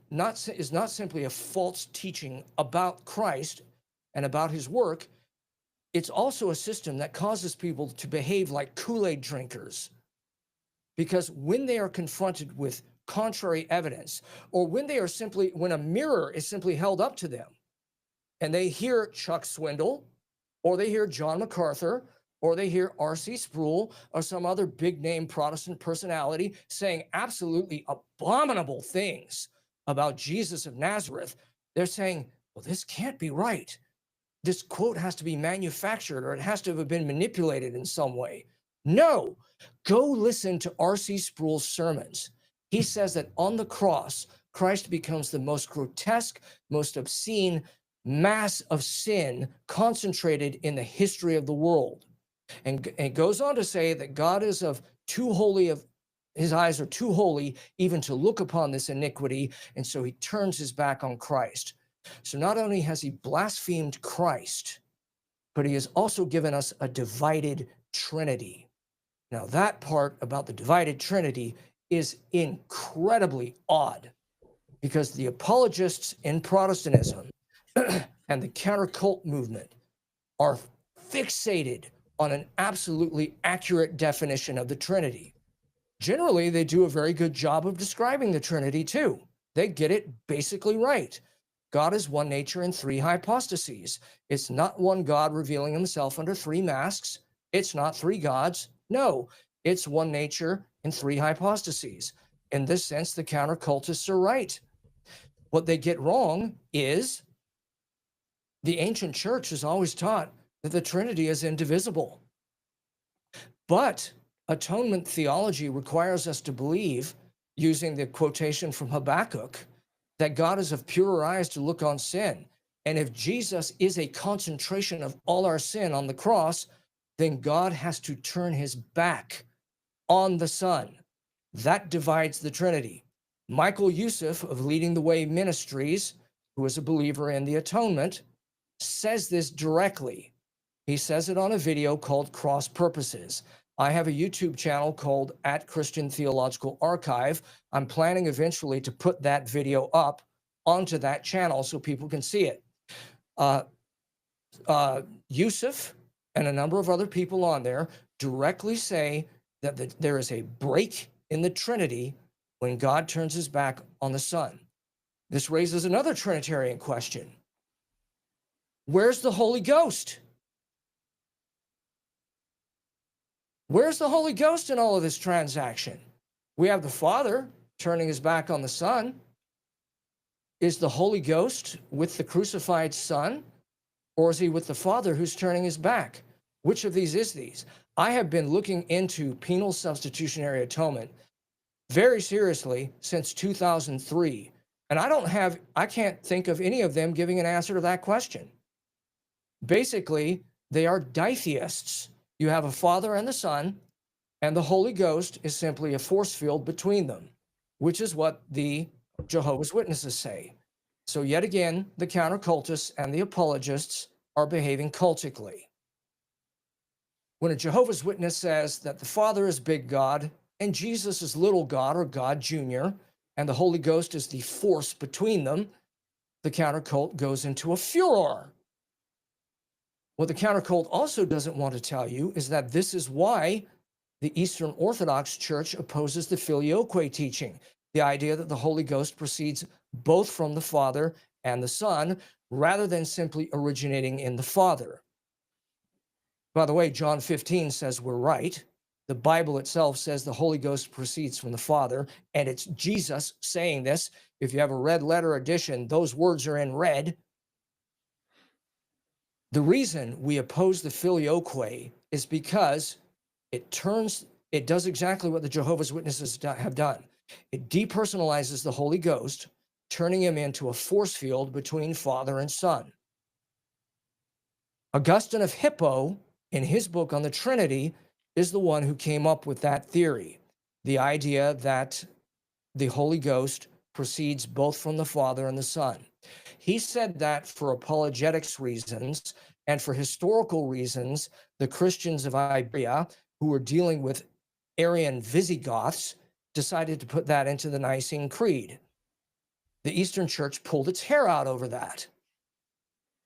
is not simply a false teaching about Christ and about his work. It's also a system that causes people to behave like Kool-Aid drinkers. Because when they are confronted with contrary evidence, or when a mirror is simply held up to them, and they hear Chuck Swindoll, or they hear John MacArthur, or they hear R.C. Sproul, or some other big-name Protestant personality saying absolutely abominable things about Jesus of Nazareth, they're saying, well, this can't be right. This quote has to be manufactured, or it has to have been manipulated in some way. No, go listen to R.C. Sproul's sermons. He says that on the cross, Christ becomes the most grotesque, most obscene mass of sin concentrated in the history of the world. And it goes on to say that God is his eyes are too holy even to look upon this iniquity, and so he turns his back on Christ. So not only has he blasphemed Christ, but he has also given us a divided Trinity. Now that part about the divided Trinity is incredibly odd, because the apologists in Protestantism and the counter-cult movement are fixated on an absolutely accurate definition of the Trinity. Generally, they do a very good job of describing the Trinity too. They get it basically right. God is one nature in three hypostases. It's not one God revealing himself under three masks. It's not three gods. No, it's one nature and three hypostases. In this sense, the counter-cultists are right. What they get wrong is the ancient church has always taught that the Trinity is indivisible. But atonement theology requires us to believe, using the quotation from Habakkuk, that God is of purer eyes to look on sin. And if Jesus is a concentration of all our sin on the cross, then God has to turn his back on the Son. That divides the Trinity. Michael Youssef of Leading the Way Ministries, who is a believer in the atonement, says this directly. He says it on a video called Cross Purposes. I have a YouTube channel called @Christian Theological Archive. I'm planning eventually to put that video up onto that channel so people can see it. Youssef and a number of other people on there directly say that there is a break in the Trinity when God turns his back on the Son. This raises another Trinitarian question. Where's the Holy Ghost? Where's the Holy Ghost in all of this transaction? We have the Father turning his back on the Son. Is the Holy Ghost with the crucified Son, or is he with the Father who's turning his back? Which of these is these? I have been looking into penal substitutionary atonement very seriously since 2003, and I can't think of any of them giving an answer to that question. Basically, they are ditheists. You have a Father and the Son, and the Holy Ghost is simply a force field between them, which is what the Jehovah's Witnesses say. So yet again, the counter-cultists and the apologists are behaving cultically. When a Jehovah's Witness says that the Father is big God and Jesus is little God or God Jr., and the Holy Ghost is the force between them, the counter-cult goes into a furor. What the counter-cult also doesn't want to tell you is that this is why the Eastern Orthodox Church opposes the filioque teaching, the idea that the Holy Ghost proceeds both from the Father and the Son, rather than simply originating in the Father. By the way, John 15 says we're right. The Bible itself says the Holy Ghost proceeds from the Father, and it's Jesus saying this. If you have a red letter edition, those words are in red. The reason we oppose the filioque is because it does exactly what the Jehovah's Witnesses have done. It depersonalizes the Holy Ghost, turning him into a force field between Father and Son. Augustine of Hippo, in his book on the Trinity, is the one who came up with that theory, the idea that the Holy Ghost proceeds both from the Father and the Son. He said that for apologetics reasons and for historical reasons, the Christians of Iberia, who were dealing with Arian Visigoths, decided to put that into the Nicene Creed. The Eastern Church pulled its hair out over that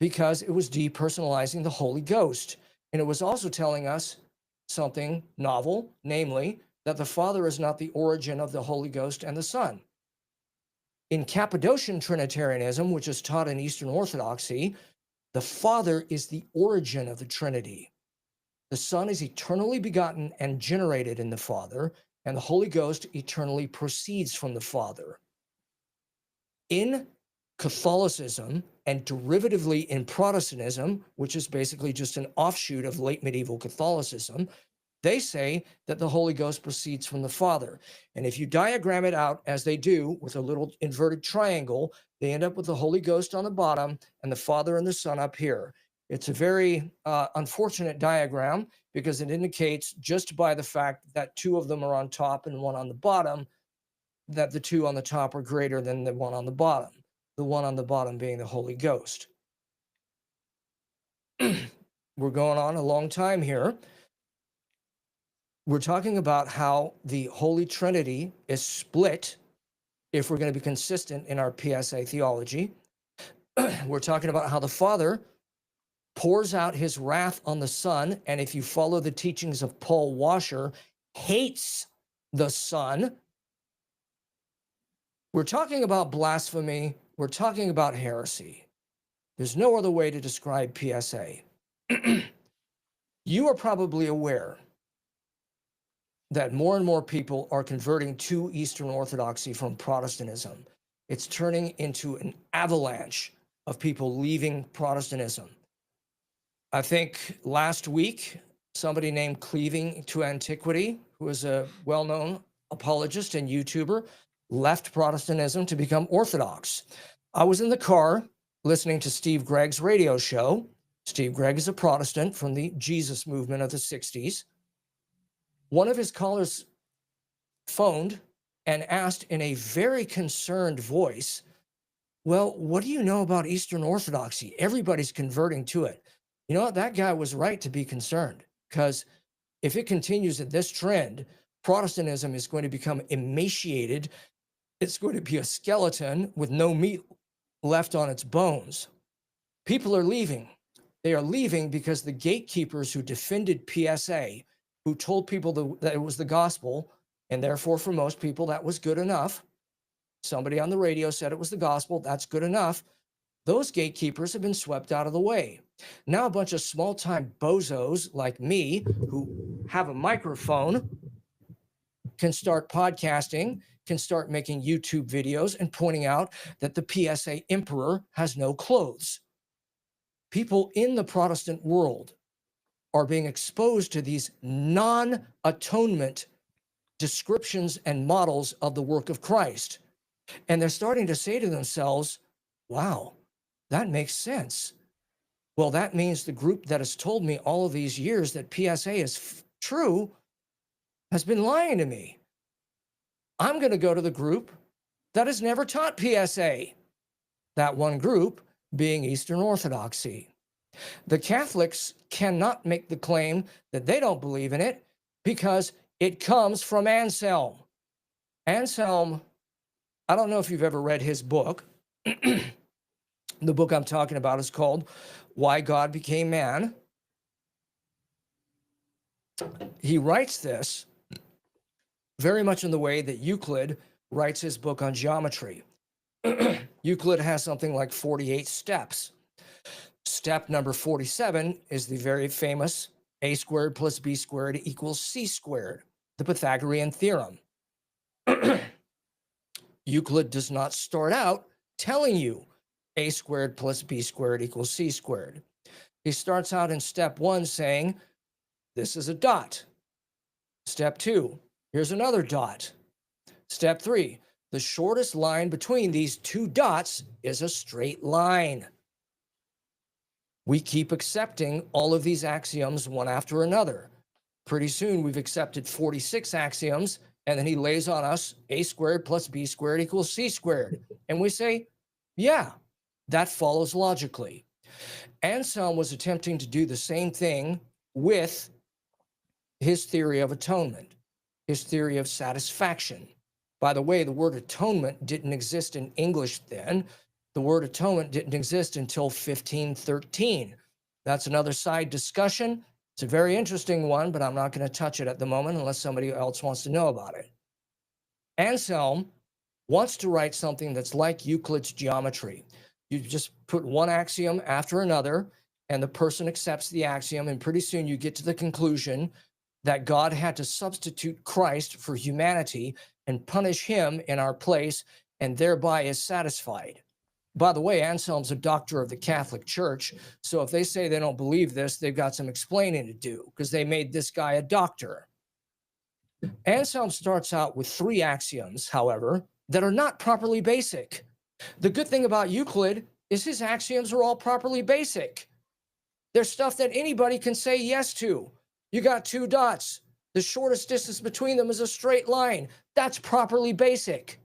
because it was depersonalizing the Holy Ghost. And it was also telling us something novel, namely that the Father is not the origin of the Holy Ghost and the Son. In Cappadocian Trinitarianism, which is taught in Eastern Orthodoxy, the Father is the origin of the Trinity. The Son is eternally begotten and generated in the Father, and the Holy Ghost eternally proceeds from the Father. In Catholicism, and derivatively in Protestantism, which is basically just an offshoot of late medieval Catholicism, they say that the Holy Ghost proceeds from the Father. And if you diagram it out as they do with a little inverted triangle, they end up with the Holy Ghost on the bottom and the Father and the Son up here. It's a very unfortunate diagram because it indicates, just by the fact that two of them are on top and one on the bottom, that the two on the top are greater than the one on the bottom, the one on the bottom being the Holy Ghost. We're going on a long time here. We're talking about how the Holy Trinity is split, if we're going to be consistent in our PSA theology. We're talking about how the Father pours out his wrath on the Son, and if you follow the teachings of Paul Washer, hates the Son. We're talking about blasphemy. We're talking about heresy. There's no other way to describe PSA. You are probably aware that more and more people are converting to Eastern Orthodoxy from Protestantism. It's turning into an avalanche of people leaving Protestantism. I think last week, somebody named Cleaving to Antiquity, who is a well-known apologist and YouTuber, left Protestantism to become Orthodox. I was in the car listening to Steve Gregg's radio show. Steve Gregg is a Protestant from the Jesus movement of the 60s. One of his callers phoned and asked in a very concerned voice, well, what do you know about Eastern Orthodoxy? Everybody's converting to it. You know what? That guy was right to be concerned, because if it continues at this trend, Protestantism is going to become emaciated. It's going to be a skeleton with no meat left on its bones. People are leaving. They are leaving because the gatekeepers who defended PSA, who told people that it was the gospel, and therefore for most people that was good enough. Somebody on the radio said it was the gospel, that's good enough. Those gatekeepers have been swept out of the way. Now a bunch of small-time bozos like me who have a microphone can start podcasting, can start making YouTube videos and pointing out that the PSA emperor has no clothes. People in the Protestant world are being exposed to these non-atonement descriptions and models of the work of Christ. And they're starting to say to themselves, wow, that makes sense. Well, that means the group that has told me all of these years that PSA is true has been lying to me. I'm going to go to the group that has never taught PSA. That one group being Eastern Orthodoxy. The Catholics cannot make the claim that they don't believe in it because it comes from Anselm. Anselm, I don't know if you've ever read his book. The book I'm talking about is called Why God Became Man. He writes this very much in the way that Euclid writes his book on geometry. Euclid has something like 48 steps. Step number 47 is the very famous a squared plus b squared equals c squared, the Pythagorean theorem. Euclid does not start out telling you a squared plus b squared equals c squared. He starts out in step 1 saying, this is a dot. Step 2, here's another dot. Step 3, the shortest line between these two dots is a straight line. We keep accepting all of these axioms one after another. Pretty soon we've accepted 46 axioms, and then he lays on us a squared plus b squared equals c squared. And we say, yeah, that follows logically. Anselm was attempting to do the same thing with his theory of atonement, his theory of satisfaction. By the way, the word atonement didn't exist in English then. The word atonement didn't exist until 1513. That's another side discussion. It's a very interesting one, but I'm not going to touch it at the moment unless somebody else wants to know about it. Anselm wants to write something that's like Euclid's geometry. You just put one axiom after another, and the person accepts the axiom, and pretty soon you get to the conclusion that God had to substitute Christ for humanity and punish him in our place, and thereby is satisfied. By the way, Anselm's a doctor of the Catholic Church, so if they say they don't believe this, they've got some explaining to do, because they made this guy a doctor. Anselm starts out with 3 axioms, however, that are not properly basic. The good thing about Euclid is his axioms are all properly basic. They're stuff that anybody can say yes to. You got 2 dots. The shortest distance between them is a straight line. That's properly basic.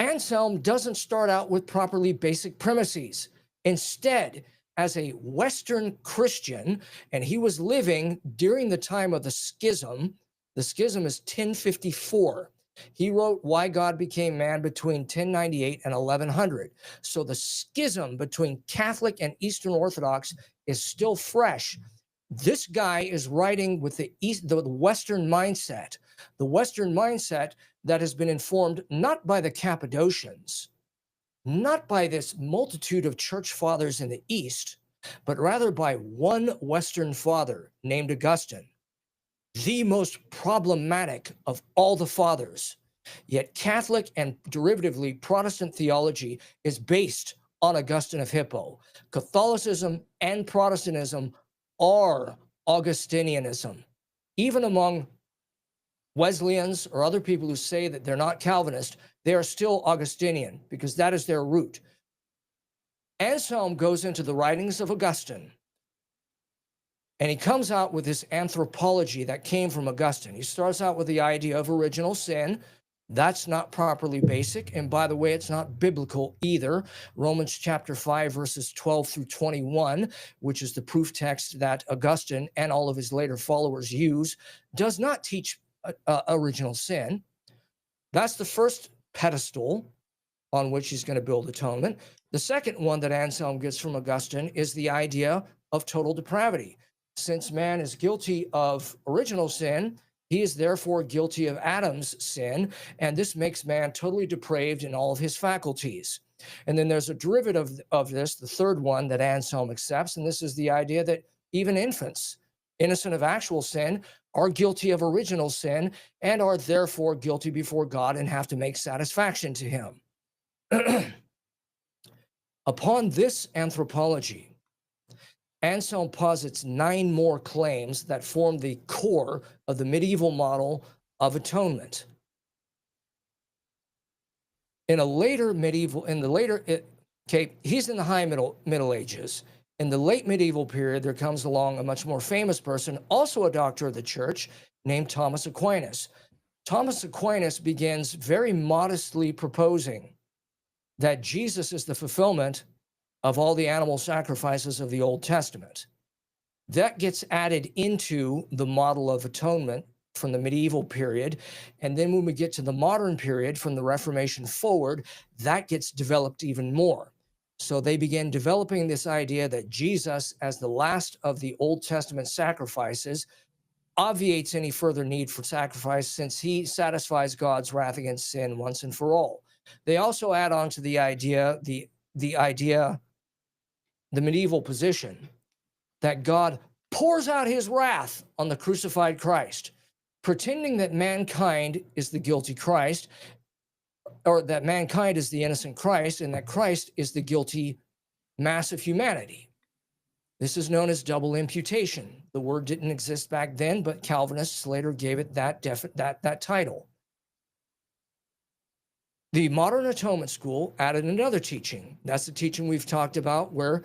Anselm doesn't start out with properly basic premises. Instead, as a Western Christian, and he was living during the time of the schism is 1054. He wrote Why God Became Man between 1098 and 1100. So the schism between Catholic and Eastern Orthodox is still fresh. This guy is writing with the Western mindset, that has been informed not by the Cappadocians, not by this multitude of church fathers in the East, but rather by one Western father named Augustine. the most problematic of all the fathers. Yet Catholic and derivatively Protestant theology is based on Augustine of Hippo. Catholicism and Protestantism are Augustinianism. Even among Wesleyans or other people who say that they're not Calvinist, they are still Augustinian because that is their root. Anselm goes into the writings of Augustine, and he comes out with this anthropology that came from Augustine. He starts out with the idea of original sin. That's not properly basic. And by the way, it's not biblical either. Romans chapter 5, verses 12 through 21, which is the proof text that Augustine and all of his later followers use, does not teach original sin. That's the first pedestal on which he's going to build atonement. The second one that Anselm gets from Augustine is the idea of total depravity. Since man is guilty of original sin, he is therefore guilty of Adam's sin, and this makes man totally depraved in all of his faculties. And then there's a derivative of this, the third one that Anselm accepts, and this is the idea that even infants, innocent of actual sin, are guilty of original sin and are therefore guilty before God and have to make satisfaction to him. Upon this anthropology, Anselm posits 9 more claims that form the core of the medieval model of atonement. He's in the high Middle Ages. In the late medieval period, there comes along a much more famous person, also a doctor of the church, named Thomas Aquinas. Thomas Aquinas begins very modestly proposing that Jesus is the fulfillment of all the animal sacrifices of the Old Testament. That gets added into the model of atonement from the medieval period. And then when we get to the modern period, from the Reformation forward, that gets developed even more. So they begin developing this idea that Jesus, as the last of the Old Testament sacrifices, obviates any further need for sacrifice since he satisfies God's wrath against sin once and for all. They also add on to the idea, the medieval position that God pours out his wrath on the crucified Christ, pretending that mankind is the guilty Christ, or that mankind is the innocent Christ, and that Christ is the guilty mass of humanity. This is known as double imputation. The word didn't exist back then, but Calvinists later gave it that title. The modern atonement school added another teaching. That's the teaching we've talked about, where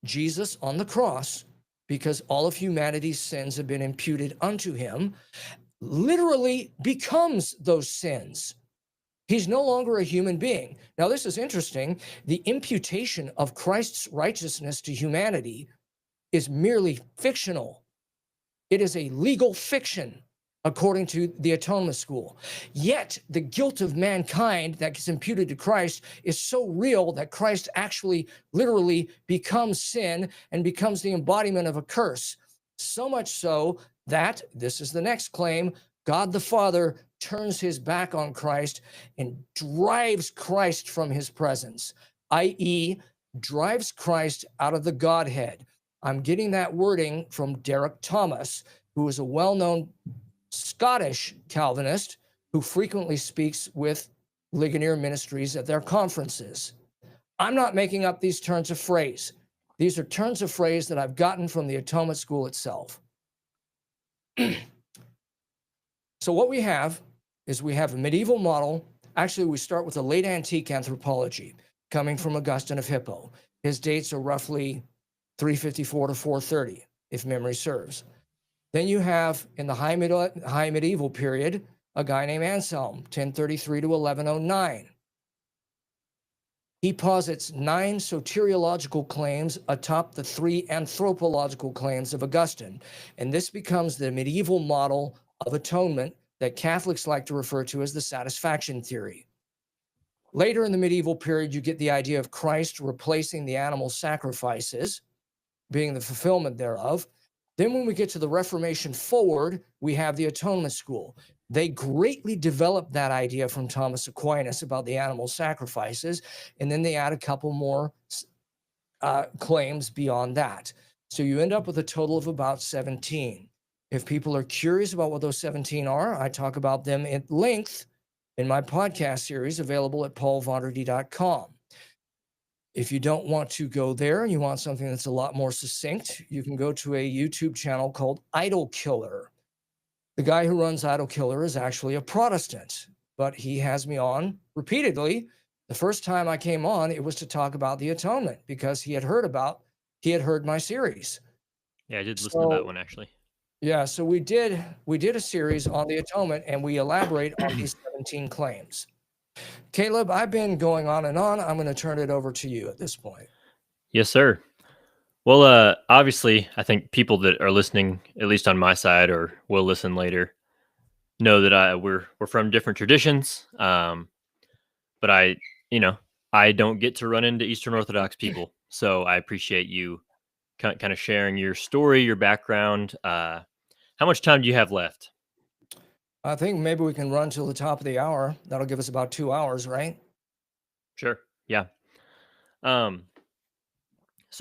Jesus on the cross, because all of humanity's sins have been imputed unto him, literally becomes those sins. He's no longer a human being. Now, this is interesting. The imputation of Christ's righteousness to humanity is merely fictional. It is a legal fiction, according to the atonement school. Yet the guilt of mankind that gets imputed to Christ is so real that Christ actually literally becomes sin and becomes the embodiment of a curse. So much so that, this is the next claim, God the Father turns his back on Christ and drives Christ from his presence, i.e., drives Christ out of the Godhead. I'm getting that wording from Derek Thomas, who is a well-known Scottish Calvinist who frequently speaks with Ligonier Ministries at their conferences. I'm not making up these turns of phrase. These are turns of phrase that I've gotten from the atonement school itself. So what we have is we have a medieval model. Actually, we start with a late antique anthropology coming from Augustine of Hippo. His dates are roughly 354 to 430, if memory serves. Then you have, in the high medieval period, a guy named Anselm, 1033 to 1109. He posits 9 soteriological claims atop the 3 anthropological claims of Augustine, and this becomes the medieval model of atonement that Catholics like to refer to as the satisfaction theory. Later in the medieval period, you get the idea of Christ replacing the animal sacrifices, being the fulfillment thereof. Then when we get to the Reformation forward, we have the atonement school. They greatly developed that idea from Thomas Aquinas about the animal sacrifices, and then they add a couple more claims beyond that. So you end up with a total of about 17. If people are curious about what those 17 are, I talk about them at length in my podcast series available at paulvendredi.com. If you don't want to go there and you want something that's a lot more succinct, you can go to a YouTube channel called Idol Killer. The guy who runs Idol Killer is actually a Protestant, but he has me on repeatedly. The first time I came on, it was to talk about the atonement because he had heard my series. Yeah, I did listen to that one actually. Yeah, so we did a series on the atonement, and we elaborate on these 17 claims. Caleb, I've been going on and on. I'm going to turn it over to you at this point. Yes, sir. Well, obviously, I think people that are listening, at least on my side, or will listen later, know that we're from different traditions. But I don't get to run into Eastern Orthodox people, so I appreciate you kind of sharing your story, your background. How much time do you have left? I think maybe we can run till the top of the hour. That'll give us about 2 hours, right? Sure. Yeah. So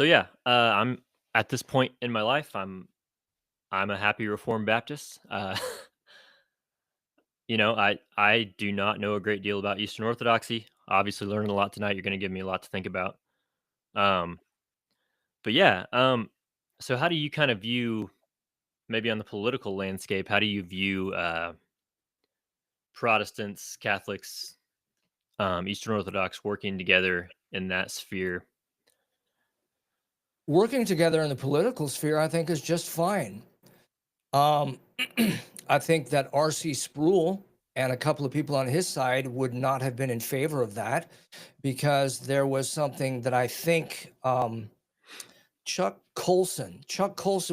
yeah, I'm at this point in my life. I'm a happy Reformed Baptist. I do not know a great deal about Eastern Orthodoxy. Obviously, learning a lot tonight. You're going to give me a lot to think about. Um, but yeah. So how do you kind of view, maybe on the political landscape, how do you view Protestants, Catholics, Eastern Orthodox working together in that sphere? Working together in the political sphere, I think, is just fine. I think that R.C. Sproul and a couple of people on his side would not have been in favor of that because there was something that I think Chuck Colson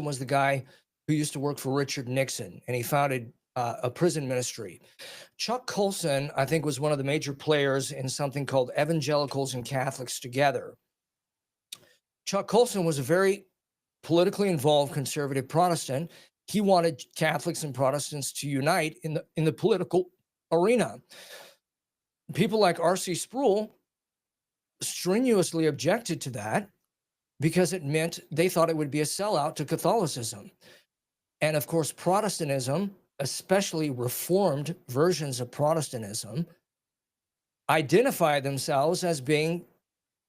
was the guy who used to work for Richard Nixon, and he founded a prison ministry. Chuck Colson, I think, was one of the major players in something called Evangelicals and Catholics Together. Chuck Colson was a very politically involved conservative Protestant. He wanted Catholics and Protestants to unite in the political arena. People like R.C. Sproul strenuously objected to that because it meant they thought it would be a sellout to Catholicism. And of course, Protestantism, especially Reformed versions of Protestantism, identify themselves as being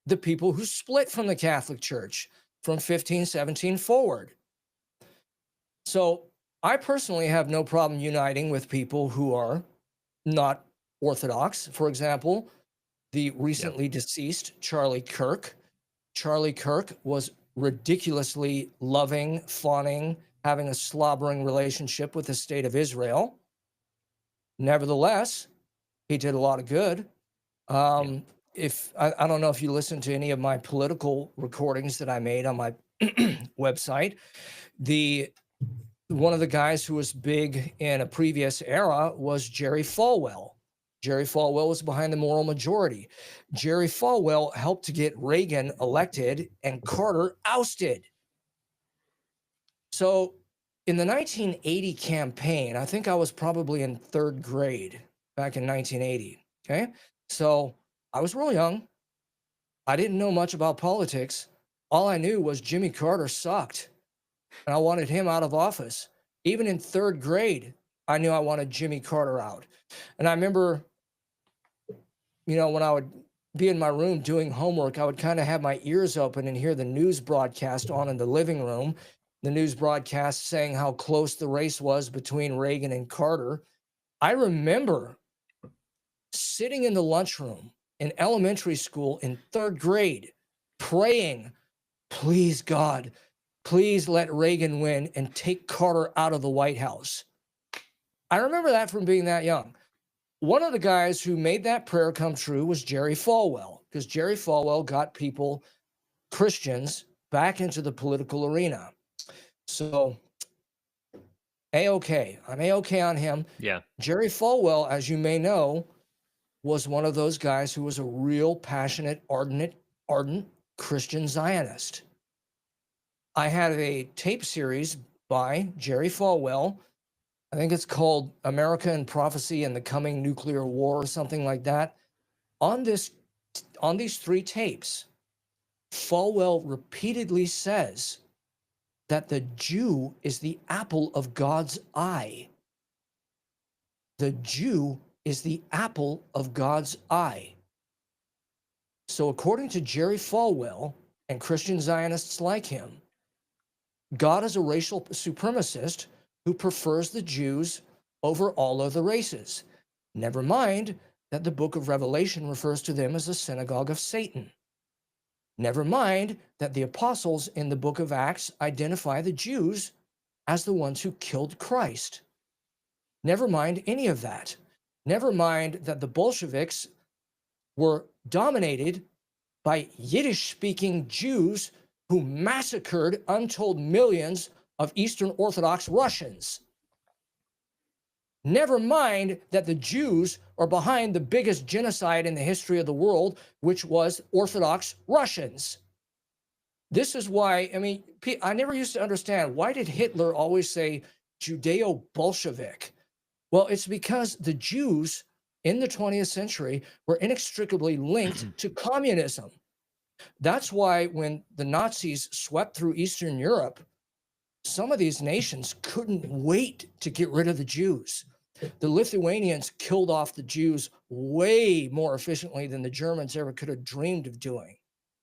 the people who split from the Catholic Church from 1517 forward. So I personally have no problem uniting with people who are not Orthodox. For example, the recently deceased Charlie Kirk. Charlie Kirk was ridiculously loving, fawning, having a slobbering relationship with the state of Israel. Nevertheless, he did a lot of good. If I don't know if you listened to any of my political recordings that I made on my website, one of the guys who was big in a previous era was Jerry Falwell. Jerry Falwell was behind the moral majority. Jerry Falwell helped to get Reagan elected and Carter ousted. So in the 1980 campaign, I think I was probably in 3rd grade back in 1980. Okay. So I was real young. I didn't know much about politics. All I knew was Jimmy Carter sucked and I wanted him out of office. Even in 3rd grade, I knew I wanted Jimmy Carter out. And I remember, when I would be in my room doing homework, I would kind of have my ears open and hear the news broadcast on in the living room, the news broadcast saying how close the race was between Reagan and Carter. I remember sitting in the lunchroom in elementary school in 3rd grade, praying, please, God, please let Reagan win and take Carter out of the White House. I remember that from being that young. One of the guys who made that prayer come true was Jerry Falwell, because Jerry Falwell got people, Christians, back into the political arena. So, A-OK. I'm A-OK on him. Yeah. Jerry Falwell, as you may know, was one of those guys who was a real passionate, ardent Christian Zionist. I had a tape series by Jerry Falwell. I think it's called America and Prophecy and the Coming Nuclear War or something like that. On these 3 tapes, Falwell repeatedly says that the Jew is the apple of God's eye. The Jew is the apple of God's eye. So according to Jerry Falwell and Christian Zionists like him, God is a racial supremacist who prefers the Jews over all other races. Never mind that the book of Revelation refers to them as the synagogue of Satan. Never mind that the apostles in the book of Acts identify the Jews as the ones who killed Christ. Never mind any of that. Never mind that the Bolsheviks were dominated by Yiddish-speaking Jews who massacred untold millions of Eastern Orthodox Russians. Never mind that the Jews are behind the biggest genocide in the history of the world, which was Orthodox Russians. This is why, I mean, I never used to understand, why did Hitler always say Judeo-Bolshevik? Well, it's because the Jews in the 20th century were inextricably linked to communism. That's why when the Nazis swept through Eastern Europe, some of these nations couldn't wait to get rid of the Jews. The Lithuanians killed off the Jews way more efficiently than the Germans ever could have dreamed of doing.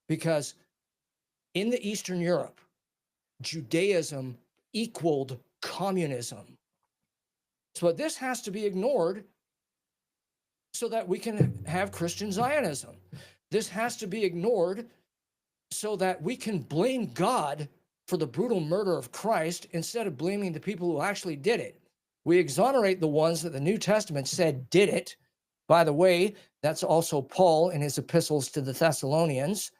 Because in the Eastern Europe, Judaism equaled communism. So this has to be ignored so that we can have Christian Zionism. This has to be ignored so that we can blame God for the brutal murder of Christ instead of blaming the people who actually did it. We exonerate the ones that the New Testament said did it. By the way, that's also Paul in his epistles to the Thessalonians.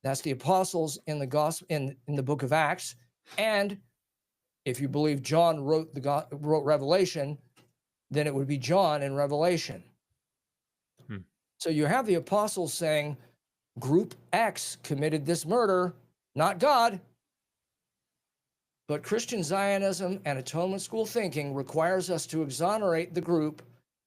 That's the apostles in the gospel in the book of Acts. And if you believe John wrote Revelation, then it would be John in Revelation. So you have the apostles saying, Group X committed this murder, not God. But Christian Zionism and atonement school thinking requires us to exonerate the group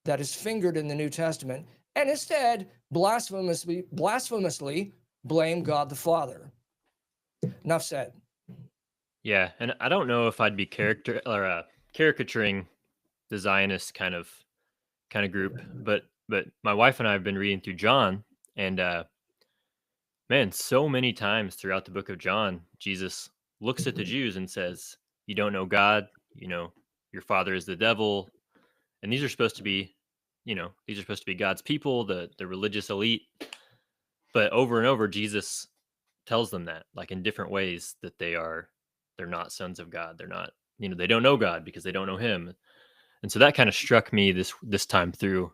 that is fingered in the New Testament and instead blasphemously blame God the Father. Enough said. Yeah, and I don't know if I'd be caricaturing the Zionist kind of group, but my wife and I have been reading through John, and man, so many times throughout the book of John, Jesus looks at the Jews and says, "You don't know God, you know, your father is the devil," and these are supposed to be, God's people, the religious elite. But over and over, Jesus tells them that, like in different ways, that they're not sons of God. They're not, they don't know God because they don't know Him. And so that kind of struck me this time through.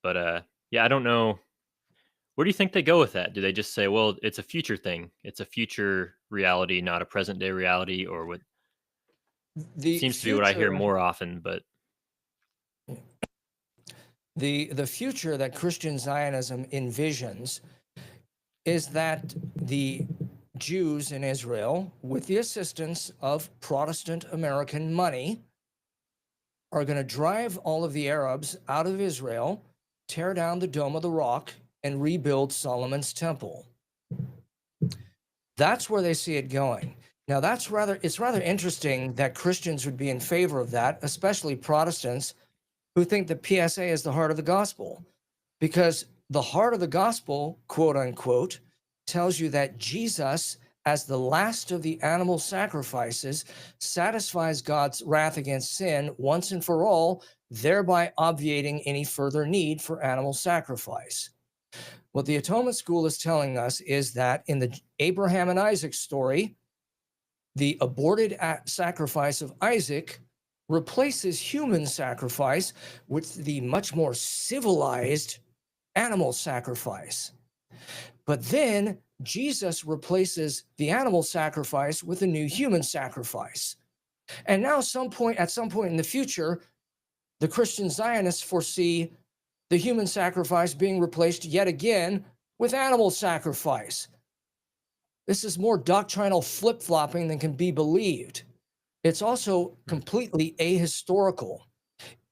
But yeah, I don't know. Where do you think they go with that? Do they just say, well, it's a future thing, it's a future reality, not a present day reality? Or what seems to be what I hear more often, but the future that Christian Zionism envisions is that the Jews in Israel, with the assistance of Protestant American money, are going to drive all of the Arabs out of Israel, tear down the Dome of the Rock, and rebuild Solomon's temple. That's where they see it going. Now, it's rather interesting that Christians would be in favor of that, especially Protestants who think that PSA is the heart of the gospel, because the heart of the gospel, quote unquote, tells you that Jesus, as the last of the animal sacrifices, satisfies God's wrath against sin once and for all, thereby obviating any further need for animal sacrifice. What the atonement school is telling us is that in the Abraham and Isaac story, the aborted sacrifice of Isaac replaces human sacrifice with the much more civilized animal sacrifice. But then Jesus replaces the animal sacrifice with a new human sacrifice. And now at some point in the future, the Christian Zionists foresee the human sacrifice being replaced yet again with animal sacrifice. This is more doctrinal flip-flopping than can be believed. It's also completely ahistorical.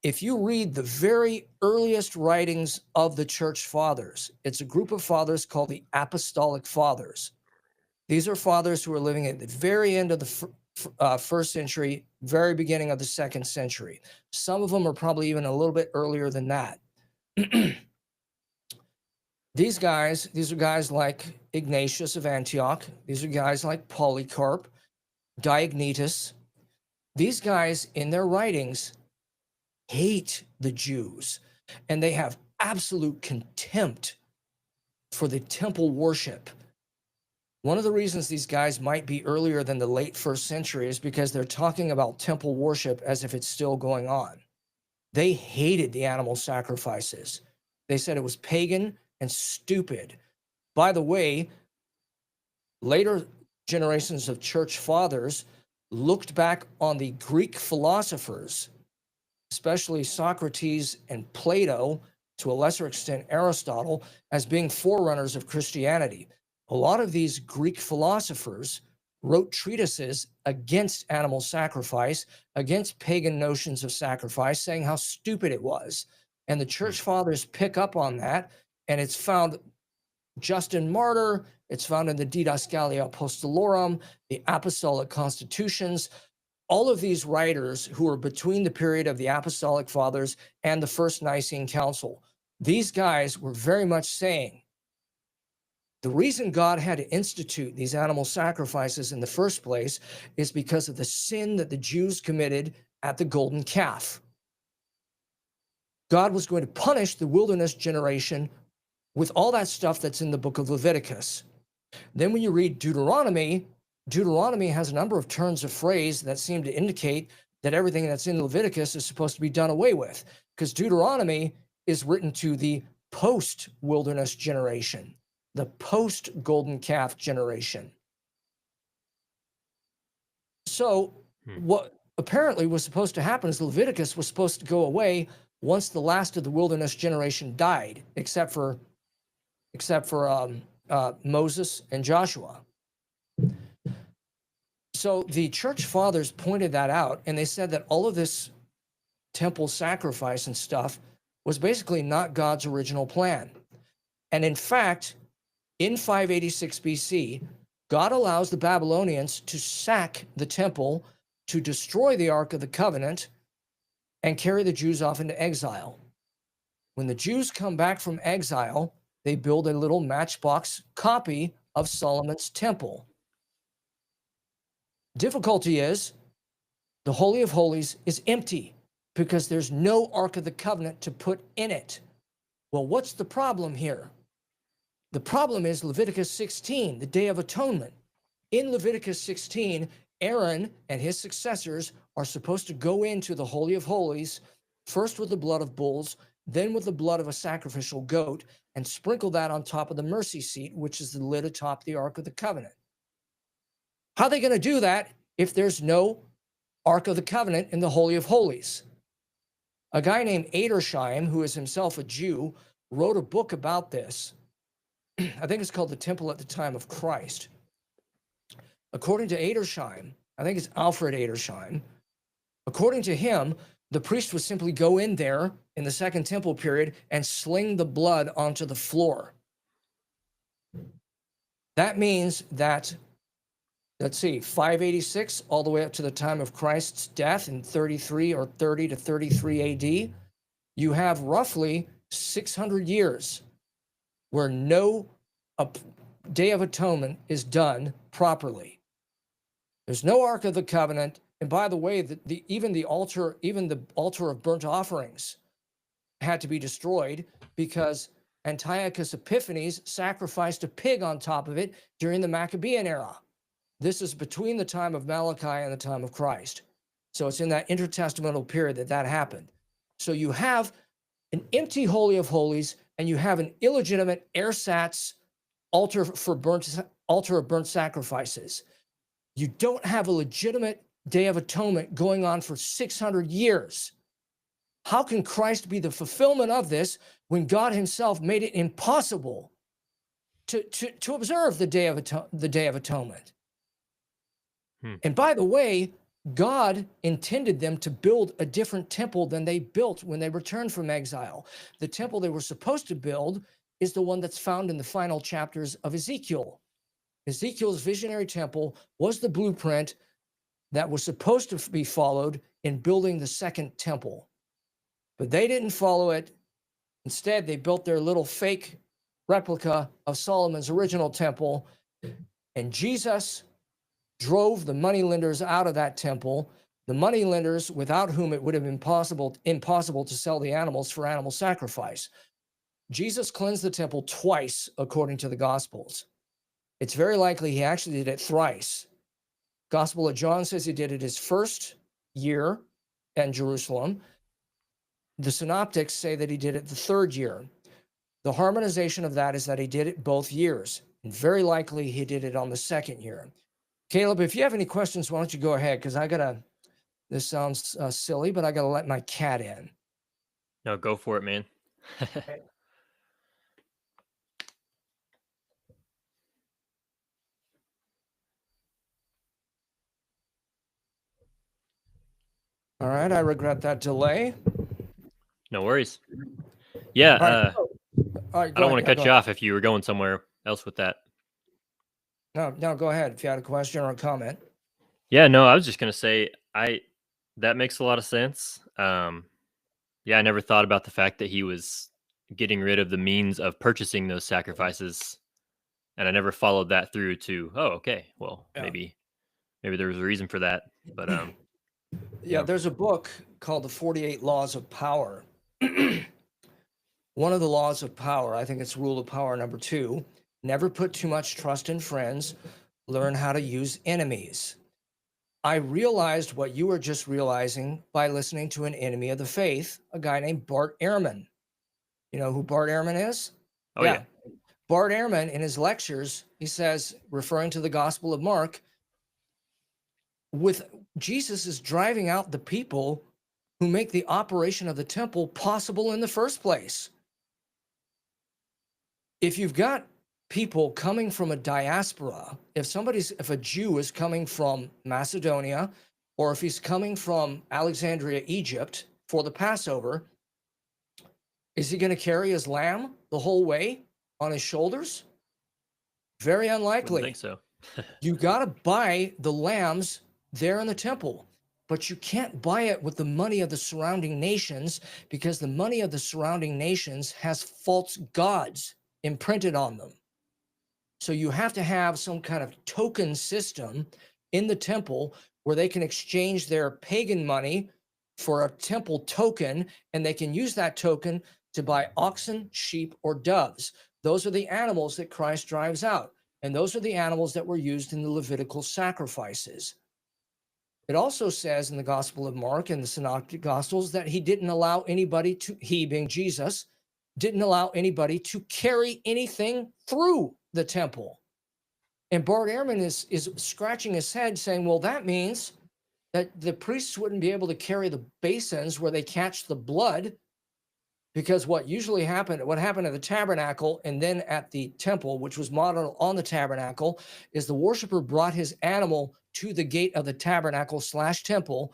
If you read the very earliest writings of the church fathers, it's a group of fathers called the Apostolic Fathers. These are fathers who are living at the very end of the first century, very beginning of the second century. Some of them are probably even a little bit earlier than that. These are guys like Ignatius of Antioch. These are guys like Polycarp, Diognetus. These guys, in their writings, hate the Jews, and they have absolute contempt for the temple worship. One of the reasons these guys might be earlier than the late first century is because they're talking about temple worship as if it's still going on. They hated the animal sacrifices. They said it was pagan and stupid. By the way, later generations of church fathers looked back on the Greek philosophers, especially Socrates and Plato, to a lesser extent Aristotle, as being forerunners of Christianity. A lot of these Greek philosophers wrote treatises against animal sacrifice, against pagan notions of sacrifice, saying how stupid it was. And the church fathers pick up on that, and it's found Justin Martyr, it's found in the Didascalia Apostolorum, the Apostolic Constitutions. All of these writers who are between the period of the Apostolic Fathers and the First Nicene Council, these guys were very much saying the reason God had to institute these animal sacrifices in the first place is because of the sin that the Jews committed at the golden calf. God was going to punish the wilderness generation with all that stuff that's in the book of Leviticus. Then when you read Deuteronomy, Deuteronomy has a number of turns of phrase that seem to indicate that everything that's in Leviticus is supposed to be done away with, because Deuteronomy is written to the post-wilderness generation, the post-golden calf generation. So what apparently was supposed to happen is Leviticus was supposed to go away once the last of the wilderness generation died, except for Moses and Joshua. So the church fathers pointed that out, and they said that all of this temple sacrifice and stuff was basically not God's original plan. And in fact, in 586 BC, God allows the Babylonians to sack the temple, to destroy the Ark of the Covenant, and carry the Jews off into exile. When the Jews come back from exile, they build a little matchbox copy of Solomon's temple. Difficulty is the Holy of Holies is empty because there's no Ark of the Covenant to put in it. Well, what's the problem here? The problem is Leviticus 16, the Day of Atonement. In Leviticus 16, Aaron and his successors are supposed to go into the Holy of Holies, first with the blood of bulls, then with the blood of a sacrificial goat, and sprinkle that on top of the mercy seat, which is the lid atop the Ark of the Covenant. How are they going to do that if there's no Ark of the Covenant in the Holy of Holies? A guy named Edersheim, who is himself a Jew, wrote a book about this. I think it's called The Temple at the Time of Christ. According to Edersheim, I think it's Alfred Edersheim, according to him, the priest would simply go in there in the Second Temple period and sling the blood onto the floor. That means that, let's see, 586 all the way up to the time of Christ's death in 33 or 30 to 33 AD, you have roughly 600 years where no Day of Atonement is done properly. There's no Ark of the Covenant, and by the way, even the altar of burnt offerings had to be destroyed because Antiochus Epiphanes sacrificed a pig on top of it during the Maccabean era. This is between the time of Malachi and the time of Christ. So it's in that intertestamental period that happened. So you have an empty Holy of Holies, and you have an illegitimate ersatz altar of burnt sacrifices. You don't have a legitimate Day of Atonement going on for 600 years. How can Christ be the fulfillment of this when God himself made it impossible to observe the Day of Atonement? And by the way, God intended them to build a different temple than they built when they returned from exile. The temple they were supposed to build is the one that's found in the final chapters of Ezekiel. Ezekiel's visionary temple was the blueprint that was supposed to be followed in building the second temple. But they didn't follow it. Instead, they built their little fake replica of Solomon's original temple. And Jesus drove the moneylenders out of that temple, the moneylenders without whom it would have been impossible to sell the animals for animal sacrifice. Jesus cleansed the temple twice, according to the Gospels. It's very likely he actually did it thrice. Gospel of John says he did it his first year in Jerusalem. The synoptics say that he did it the third year. The harmonization of that is that he did it both years. And very likely he did it on the second year. Caleb, if you have any questions, why don't you go ahead? Because this sounds silly, but I got to let my cat in. No, go for it, man. All right, I regret that delay. No worries. Yeah, All right, I don't want to cut you off if you were going somewhere else with that. No, go ahead if you had a question or a comment. Yeah, no, I was just going to say, that makes a lot of sense. Yeah, I never thought about the fact that he was getting rid of the means of purchasing those sacrifices, and I never followed that through to, oh, okay, well, Yeah. maybe there was a reason for that, but yeah, there's a book called The 48 Laws of Power. One of the laws of power, I think it's rule of power number 2, never put too much trust in friends, learn how to use enemies. I realized what you were just realizing by listening to an enemy of the faith, a guy named Bart Ehrman. You know who Bart Ehrman is? Oh, yeah. Bart Ehrman, in his lectures, he says, referring to the Gospel of Mark, with Jesus is driving out the people who make the operation of the temple possible in the first place. If you've got people coming from a diaspora, if a Jew is coming from Macedonia, or if he's coming from Alexandria, Egypt for the Passover, is he going to carry his lamb the whole way on his shoulders? Very unlikely. I think so. You got to buy the lambs there in the temple, but you can't buy it with the money of the surrounding nations, because the money of the surrounding nations has false gods imprinted on them. So you have to have some kind of token system in the temple where they can exchange their pagan money for a temple token, and they can use that token to buy oxen, sheep, or doves. Those are the animals that Christ drives out, and those are the animals that were used in the Levitical sacrifices. It also says in the Gospel of Mark and the Synoptic Gospels that he didn't allow anybody to, he being Jesus, didn't allow anybody to carry anything through the temple. And Bart Ehrman is scratching his head saying, well, that means that the priests wouldn't be able to carry the basins where they catch the blood, because what happened at the tabernacle and then at the temple, which was modeled on the tabernacle, is the worshiper brought his animal to the gate of the tabernacle/temple.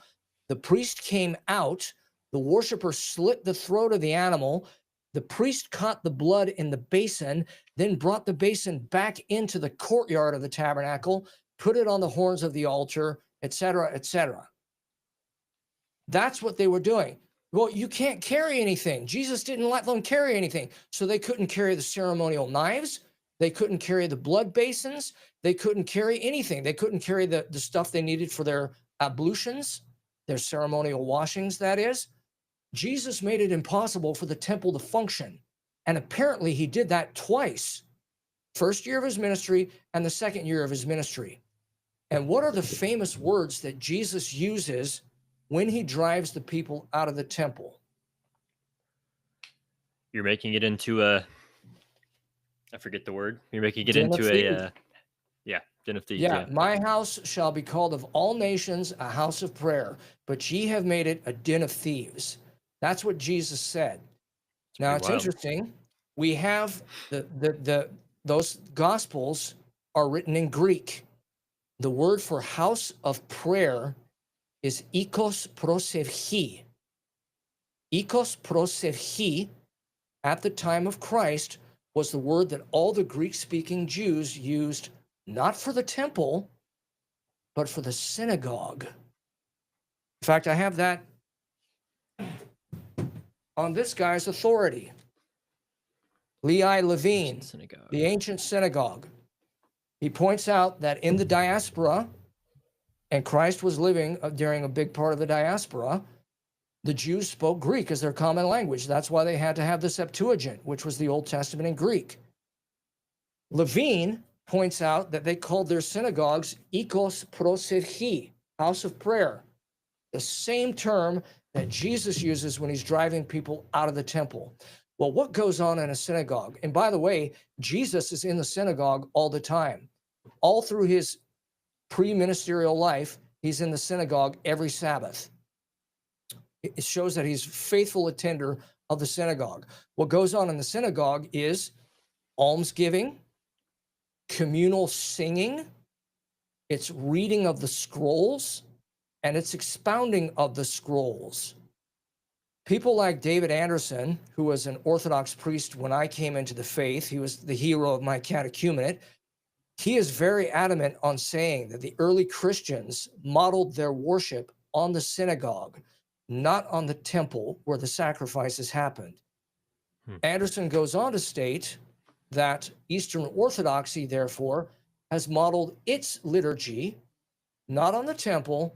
The priest came out, the worshiper slit the throat of the animal, the priest caught the blood in the basin, then brought the basin back into the courtyard of the tabernacle, put it on the horns of the altar, etc., etc. That's what they were doing. Well, you can't carry anything. Jesus didn't let them carry anything. So they couldn't carry the ceremonial knives. They couldn't carry the blood basins. They couldn't carry anything. They couldn't carry the stuff they needed for their ablutions, their ceremonial washings, that is. Jesus made it impossible for the temple to function. And apparently he did that twice. First year of his ministry and the second year of his ministry. And what are the famous words that Jesus uses when he drives the people out of the temple? You're making it into I forget the word. You're making it Den of into thieves. Den of thieves. Yeah, my house shall be called of all nations a house of prayer, but ye have made it a den of thieves. That's what Jesus said. Now it's interesting. We have those gospels are written in Greek. The word for house of prayer is ikos prosevchi. Ikos prosevchi, at the time of Christ, was the word that all the Greek-speaking Jews used not for the temple, but for the synagogue. In fact, I have that on this guy's authority. Lehi Levine, Synagogue. the ancient synagogue. He points out that in the diaspora, and Christ was living during a big part of the diaspora, the Jews spoke Greek as their common language. That's why they had to have the Septuagint, which was the Old Testament in Greek. Levine points out that they called their synagogues ikos prosirchi, house of prayer, the same term that Jesus uses when he's driving people out of the temple. Well, what goes on in a synagogue? And by the way, Jesus is in the synagogue all the time. All through his pre-ministerial life, he's in the synagogue every Sabbath. It shows that he's a faithful attender of the synagogue. What goes on in the synagogue is almsgiving, communal singing, it's reading of the scrolls, and it's expounding of the scrolls. People like David Anderson, who was an Orthodox priest when I came into the faith, he was the hero of my catechumenate, he is very adamant on saying that the early Christians modeled their worship on the synagogue, not on the temple where the sacrifices happened. Anderson goes on to state that Eastern Orthodoxy, therefore, has modeled its liturgy not on the temple,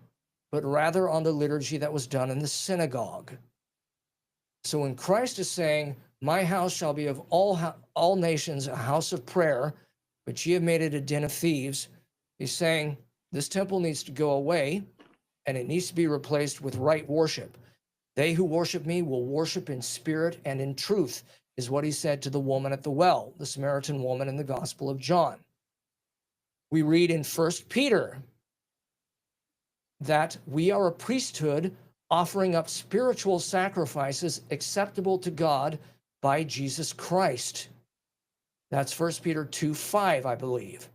but rather on the liturgy that was done in the synagogue. So when Christ is saying, my house shall be of all nations a house of prayer, but ye have made it a den of thieves, he's saying this temple needs to go away and it needs to be replaced with right worship. They who worship me will worship in spirit and in truth, is what he said to the woman at the well, the Samaritan woman in the Gospel of John. We read in 1 Peter that we are a priesthood offering up spiritual sacrifices acceptable to God by Jesus Christ. That's 1 Peter 2:5, I believe.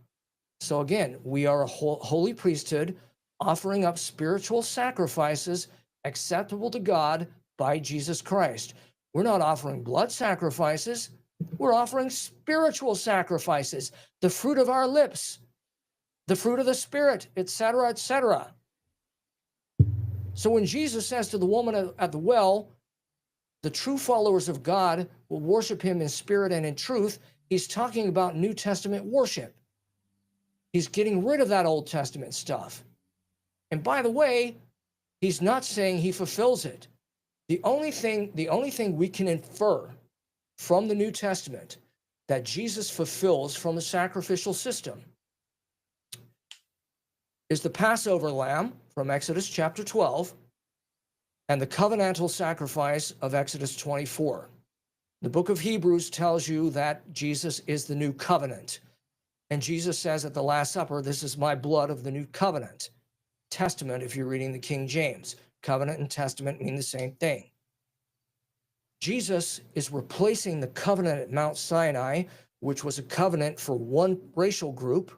So again, we are a holy priesthood offering up spiritual sacrifices acceptable to God by Jesus Christ. We're not offering blood sacrifices. We're offering spiritual sacrifices, the fruit of our lips, the fruit of the Spirit, etc., etc. So when Jesus says to the woman at the well, the true followers of God will worship him in spirit and in truth, he's talking about New Testament worship. He's getting rid of that Old Testament stuff. And by the way, he's not saying he fulfills it. The only thing we can infer from the New Testament that Jesus fulfills from the sacrificial system is the Passover lamb from Exodus chapter 12 and the covenantal sacrifice of Exodus 24. The book of Hebrews tells you that Jesus is the new covenant. And Jesus says at the Last Supper, this is my blood of the new covenant. Testament, if you're reading the King James. Covenant and testament mean the same thing. Jesus is replacing the covenant at Mount Sinai, which was a covenant for one racial group,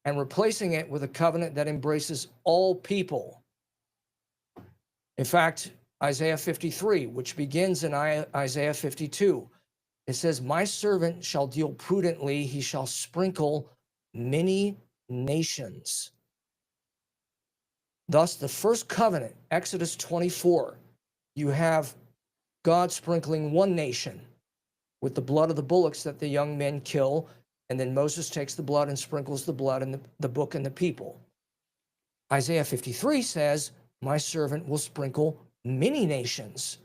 and replacing it with a covenant that embraces all people. In fact, Isaiah 53, which begins in Isaiah 52, it says, my servant shall deal prudently, he shall sprinkle many nations. Thus, the first covenant, Exodus 24, you have God sprinkling one nation with the blood of the bullocks that the young men kill, and then Moses takes the blood and sprinkles the blood in the book and the people. Isaiah 53 says, my servant will sprinkle many nations.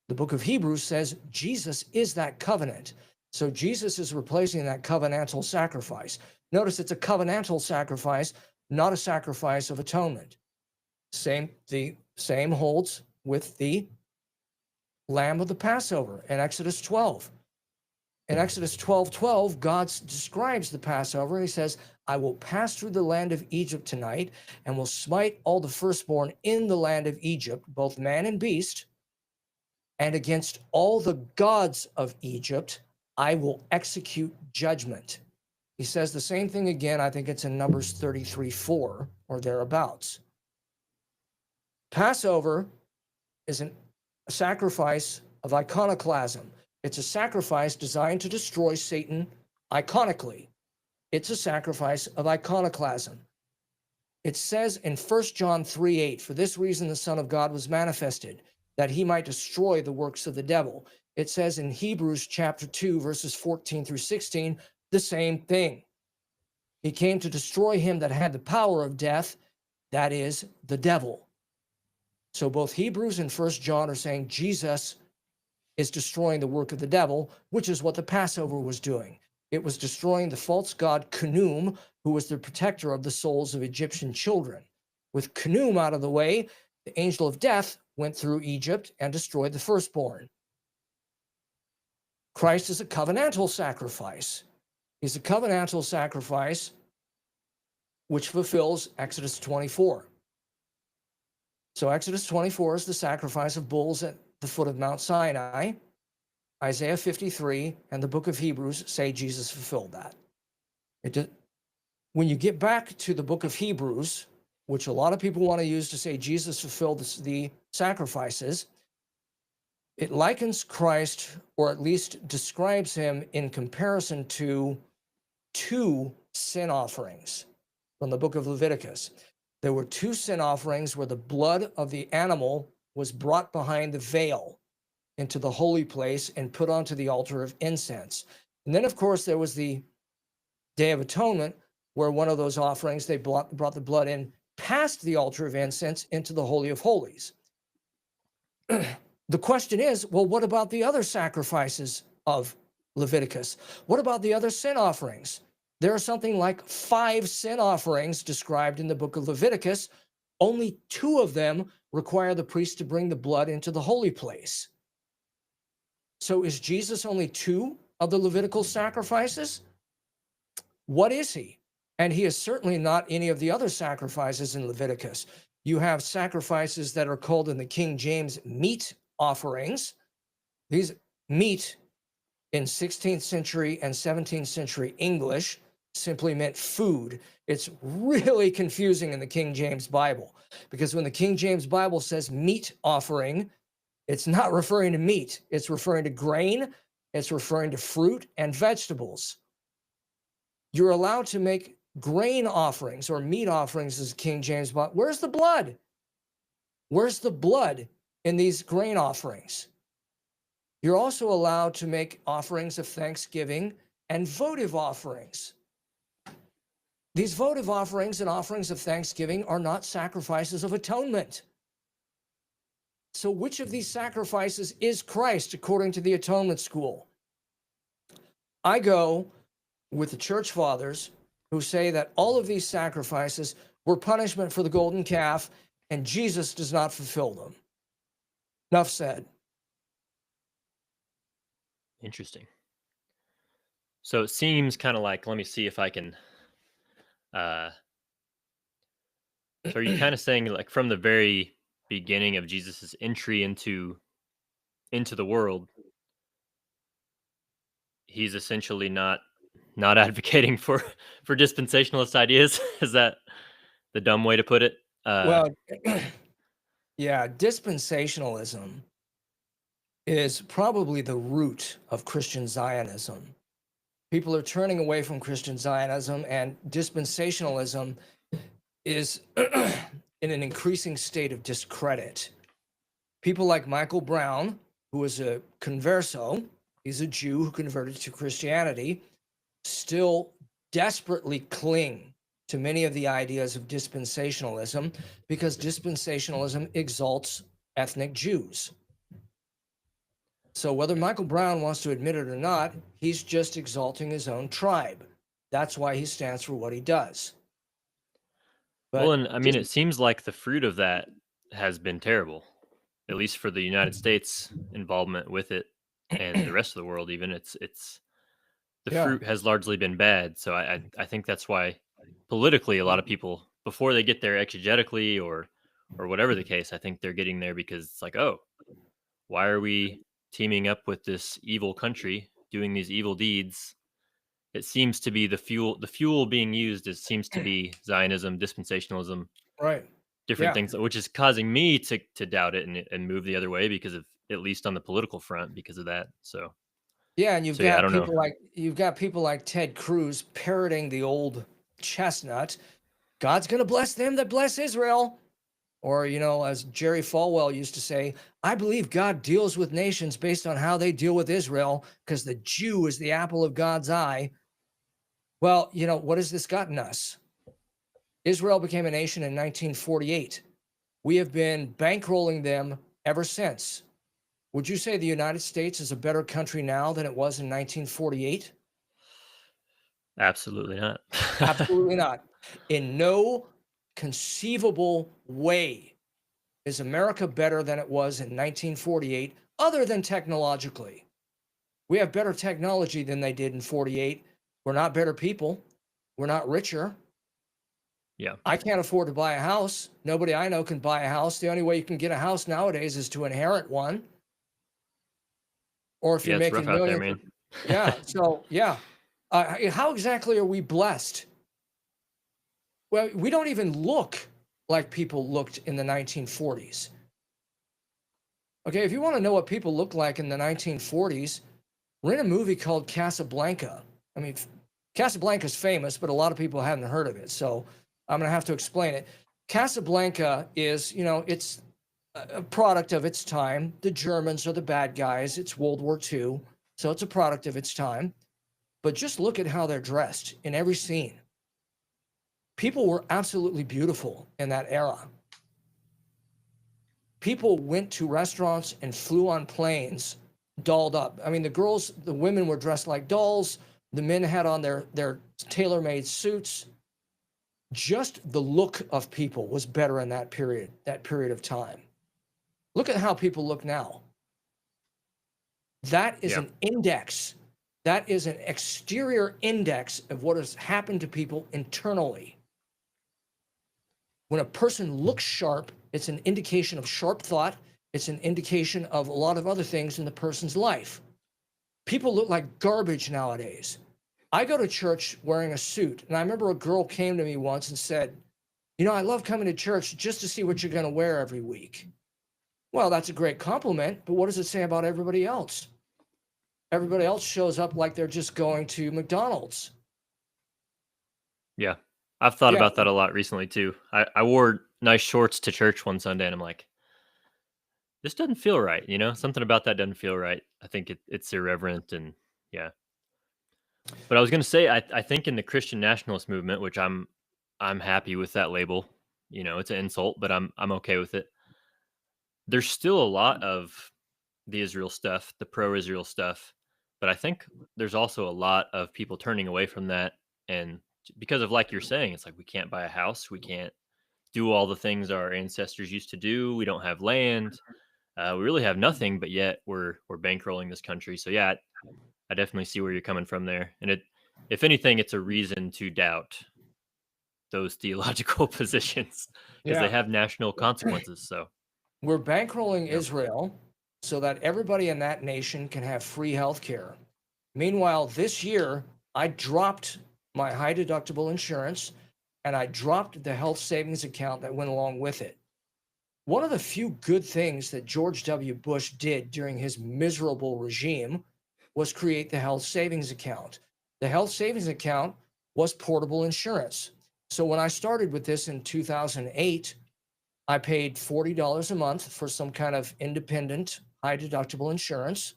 The book of Hebrews says Jesus is that covenant. So Jesus is replacing that covenantal sacrifice. Notice it's a covenantal sacrifice, not a sacrifice of atonement. The same holds with the lamb of the Passover in Exodus 12. In Exodus 12:12, God describes the Passover. He says, I will pass through the land of Egypt tonight and will smite all the firstborn in the land of Egypt, both man and beast, and against all the gods of Egypt, I will execute judgment. He says the same thing again. I think it's in Numbers 33:4 or thereabouts. Passover is a sacrifice of iconoclasm. It's a sacrifice designed to destroy Satan iconically. It's a sacrifice of iconoclasm. It says in 1 John 3:8, for this reason the Son of God was manifested, that he might destroy the works of the devil. It says in Hebrews chapter 2, verses 14 through 16, the same thing. He came to destroy him that had the power of death, that is, the devil. So both Hebrews and 1 John are saying Jesus is destroying the work of the devil, which is what the Passover was doing. It was destroying the false god Khnum, who was the protector of the souls of Egyptian children. With Khnum out of the way, the angel of death went through Egypt and destroyed the firstborn. Christ is a covenantal sacrifice. He's a covenantal sacrifice which fulfills Exodus 24. So Exodus 24 is the sacrifice of bulls at the foot of Mount Sinai. Isaiah 53 and the book of Hebrews say Jesus fulfilled that. When you get back to the book of Hebrews, which a lot of people want to use to say Jesus fulfilled the sacrifices, it likens Christ, or at least describes him in comparison to two sin offerings from the book of Leviticus. There were two sin offerings where the blood of the animal was brought behind the veil into the holy place and put onto the altar of incense. And then, of course, there was the Day of Atonement, where one of those offerings, they brought the blood in past the altar of incense into the Holy of Holies. The question is, well, what about the other sacrifices of Leviticus? What about the other sin offerings? There are something like 5 sin offerings described in the book of Leviticus. Only 2 of them require the priest to bring the blood into the holy place. So is Jesus only 2 of the Levitical sacrifices? What is he? And he is certainly not any of the other sacrifices in Leviticus. You have sacrifices that are called in the King James meat offerings. These meat in 16th century and 17th century English simply meant food. It's really confusing in the King James Bible, because when the King James Bible says meat offering, it's not referring to meat. It's referring to grain. It's referring to fruit and vegetables. You're allowed to make grain offerings or meat offerings as King James Bible. Where's the blood? Where's the blood in these grain offerings? You're also allowed to make offerings of thanksgiving and votive offerings. These votive offerings and offerings of thanksgiving are not sacrifices of atonement. So which of these sacrifices is Christ according to the atonement school? I go with the church fathers who say that all of these sacrifices were punishment for the golden calf, and Jesus does not fulfill them. Enough said. Interesting. So it seems kind of like, let me see if I can. So are you kind of saying, like, from the very beginning of Jesus's entry into the world, he's essentially not advocating for dispensationalist ideas? Is that the dumb way to put it? Well, yeah, dispensationalism is probably the root of Christian Zionism. People are turning away from Christian Zionism, and dispensationalism is in an increasing state of discredit. People like Michael Brown, who is a converso, he's a Jew who converted to Christianity, still desperately cling to many of the ideas of dispensationalism, because dispensationalism exalts ethnic Jews. So whether Michael Brown wants to admit it or not, he's just exalting his own tribe. That's why he stands for what he does. But Well, and I mean, it seems like the fruit of that has been terrible, at least for the United States involvement with it, and the rest of the world. Even it's the yeah, fruit has largely been bad. So I think that's why politically a lot of people, before they get there exegetically or whatever the case, I think they're getting there because it's like, oh, why are we teaming up with this evil country doing these evil deeds? It seems to be the fuel being used. It seems to be Zionism, dispensationalism, right. different Yeah. things, which is causing me to doubt it and move the other way because of, at least on the political front, because of that. So Yeah, and So yeah, I don't know. you've got people like Ted Cruz parroting the old chestnut. God's going to bless them that bless Israel. Or, as Jerry Falwell used to say, I believe God deals with nations based on how they deal with Israel, because the Jew is the apple of God's eye. Well, what has this gotten us? Israel became a nation in 1948. We have been bankrolling them ever since. Would you say the United States is a better country now than it was in 1948? Absolutely not. Absolutely not. In no conceivable way is America better than it was in 1948, other than technologically. We have better technology than they did in 48. We're not better people. We're not richer. Yeah. I can't afford to buy a house. Nobody I know can buy a house. The only way you can get a house nowadays is to inherit one. Or if Yeah, you're it's rough making out there, millions. man. Yeah. So, yeah. How exactly are we blessed? Well, we don't even look like people looked in the 1940s. Okay, if you want to know what people looked like in the 1940s, rent a movie called Casablanca. I mean, Casablanca's famous, but a lot of people haven't heard of it. So I'm going to have to explain it. Casablanca is, it's a product of its time. The Germans are the bad guys. It's World War II. So it's a product of its time. But just look at how they're dressed in every scene. People were absolutely beautiful in that era. People went to restaurants and flew on planes dolled up. I mean, the women were dressed like dolls. The men had on their tailor-made suits. Just the look of people was better in that period of time. Look at how people look now. That is Yeah. an index. That is an exterior index of what has happened to people internally. When a person looks sharp, it's an indication of sharp thought. It's an indication of a lot of other things in the person's life. People look like garbage nowadays. I go to church wearing a suit, and I remember a girl came to me once and said, I love coming to church just to see what you're going to wear every week. Well, that's a great compliment, but what does it say about everybody else? Everybody else shows up like they're just going to McDonald's. Yeah. I've thought Yeah, about that a lot recently too. I wore nice shorts to church one Sunday and I'm like, this doesn't feel right, Something about that doesn't feel right. I think it's irreverent and yeah. But I was gonna say I think in the Christian nationalist movement, which I'm happy with that label. It's an insult, but I'm okay with it. There's still a lot of the Israel stuff, the pro-Israel stuff, but I think there's also a lot of people turning away from that, and because of like you're saying, it's like we can't buy a house, we can't do all the things our ancestors used to do. We don't have land. We really have nothing, but yet we're bankrolling this country. So yeah, I definitely see where you're coming from there, and if anything, it's a reason to doubt those theological positions because they yeah. have national consequences. So We're bankrolling yeah, Israel so that everybody in that nation can have free health care. Meanwhile, this year, I dropped my high deductible insurance and I dropped the health savings account that went along with it. One of the few good things that George W. Bush did during his miserable regime was create the health savings account. The health savings account was portable insurance. So when I started with this in 2008, I paid $40 a month for some kind of independent high deductible insurance.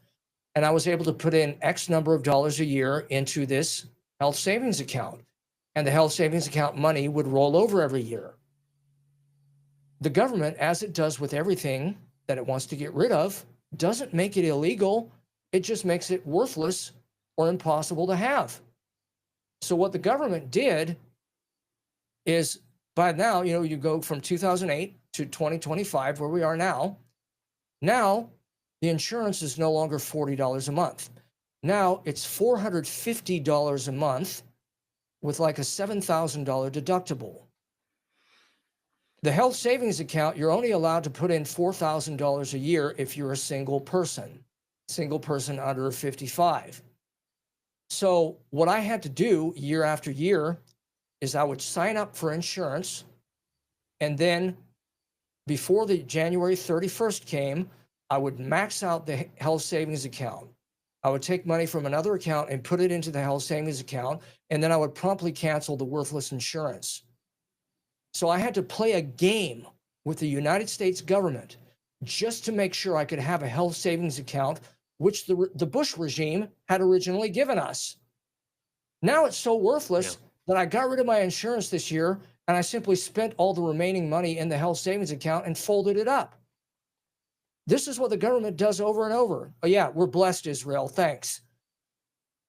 And I was able to put in X number of dollars a year into this health savings account. And the health savings account money would roll over every year. The government, as it does with everything that it wants to get rid of, doesn't make it illegal. It just makes it worthless or impossible to have. So what the government did is, by now, you go from 2008 to 2025, where we are now. Now, the insurance is no longer $40 a month. Now it's $450 a month with like a $7,000 deductible. The health savings account, you're only allowed to put in $4,000 a year if you're a single person under 55. So what I had to do year after year is I would sign up for insurance, and then before the January 31st came, I would max out the health savings account. I would take money from another account and put it into the health savings account, and then I would promptly cancel the worthless insurance. So I had to play a game with the United States government just to make sure I could have a health savings account, which the Bush regime had originally given us. Now it's so worthless that I got rid of my insurance this year, and I simply spent all the remaining money in the health savings account and folded it up. This is what the government does over and over. Oh yeah, we're blessed, Israel, thanks.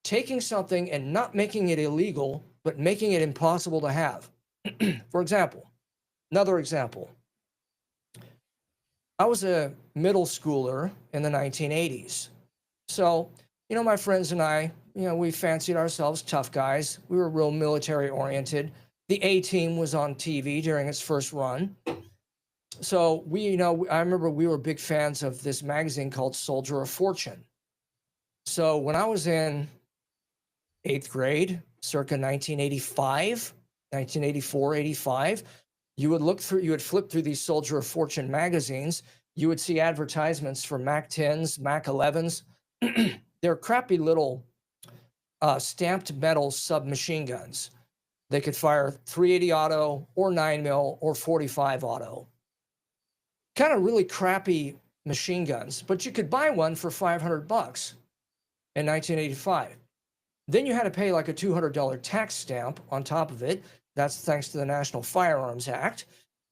Taking something and not making it illegal, but making it impossible to have. For example, another example. I was a middle schooler in the 1980s. So, my friends and I, we fancied ourselves tough guys. We were real military oriented. The A-Team was on TV during its first run. So I remember we were big fans of this magazine called Soldier of Fortune. So when I was in 8th grade, circa 1985, 1984, 85, you would flip through these Soldier of Fortune magazines. You would see advertisements for Mac 10s, Mac 11s. They're crappy little stamped metal submachine guns. They could fire 380 auto or 9mm or 45 auto. Kind of really crappy machine guns, but you could buy one for $500 in 1985. Then you had to pay like a $200 tax stamp on top of it. That's thanks to the National Firearms Act.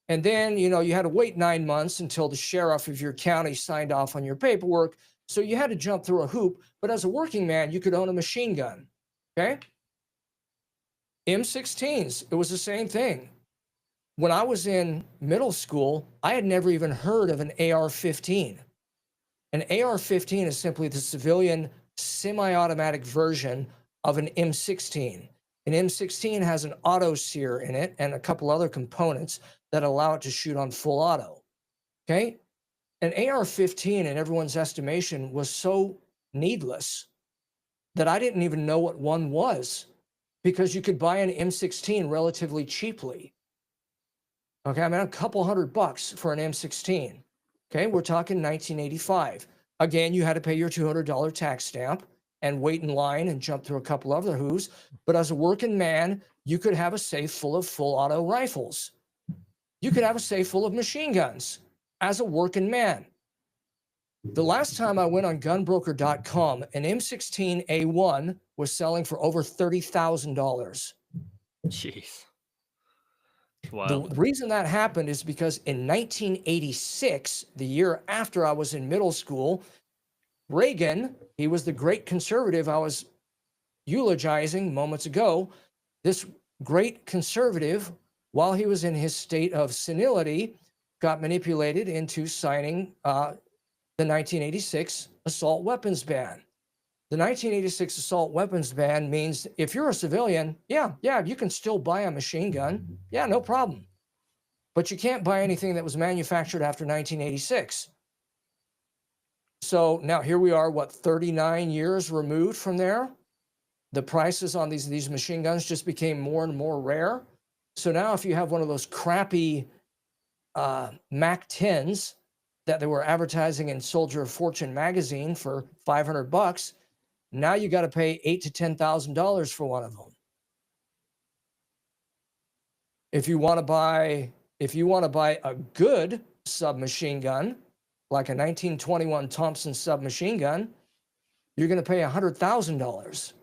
And then, you had to wait 9 months until the sheriff of your county signed off on your paperwork. So you had to jump through a hoop. But as a working man, you could own a machine gun. Okay? M16s, it was the same thing. When I was in middle school, I had never even heard of an AR-15. An AR-15 is simply the civilian semi-automatic version of an M16. An M16 has an auto sear in it and a couple other components that allow it to shoot on full auto. Okay? An AR-15, in everyone's estimation, was so needless that I didn't even know what one was, because you could buy an M16 relatively cheaply. Okay, I mean, a couple $100 for an M16. Okay, we're talking 1985. Again, you had to pay your $200 tax stamp and wait in line and jump through a couple other hoops. But as a working man, you could have a safe full of full auto rifles. You could have a safe full of machine guns as a working man. The last time I went on gunbroker.com, an M16A1 was selling for over $30,000. Jeez. Wow. The reason that happened is because in 1986, the year after I was in middle school, Reagan, he was the great conservative I was eulogizing moments ago. This great conservative, while he was in his state of senility, got manipulated into signing the 1986 assault weapons ban. The 1986 assault weapons ban means if you're a civilian, yeah, you can still buy a machine gun. Yeah, no problem. But you can't buy anything that was manufactured after 1986. So now here we are, 39 years removed from there? The prices on these machine guns just became more and more rare. So now if you have one of those crappy Mac 10s that they were advertising in Soldier of Fortune magazine for $500, now you got to pay $8,000 to $10,000 for one of them. If you want to buy a good submachine gun, like a 1921 Thompson submachine gun, you're going to pay $100,000.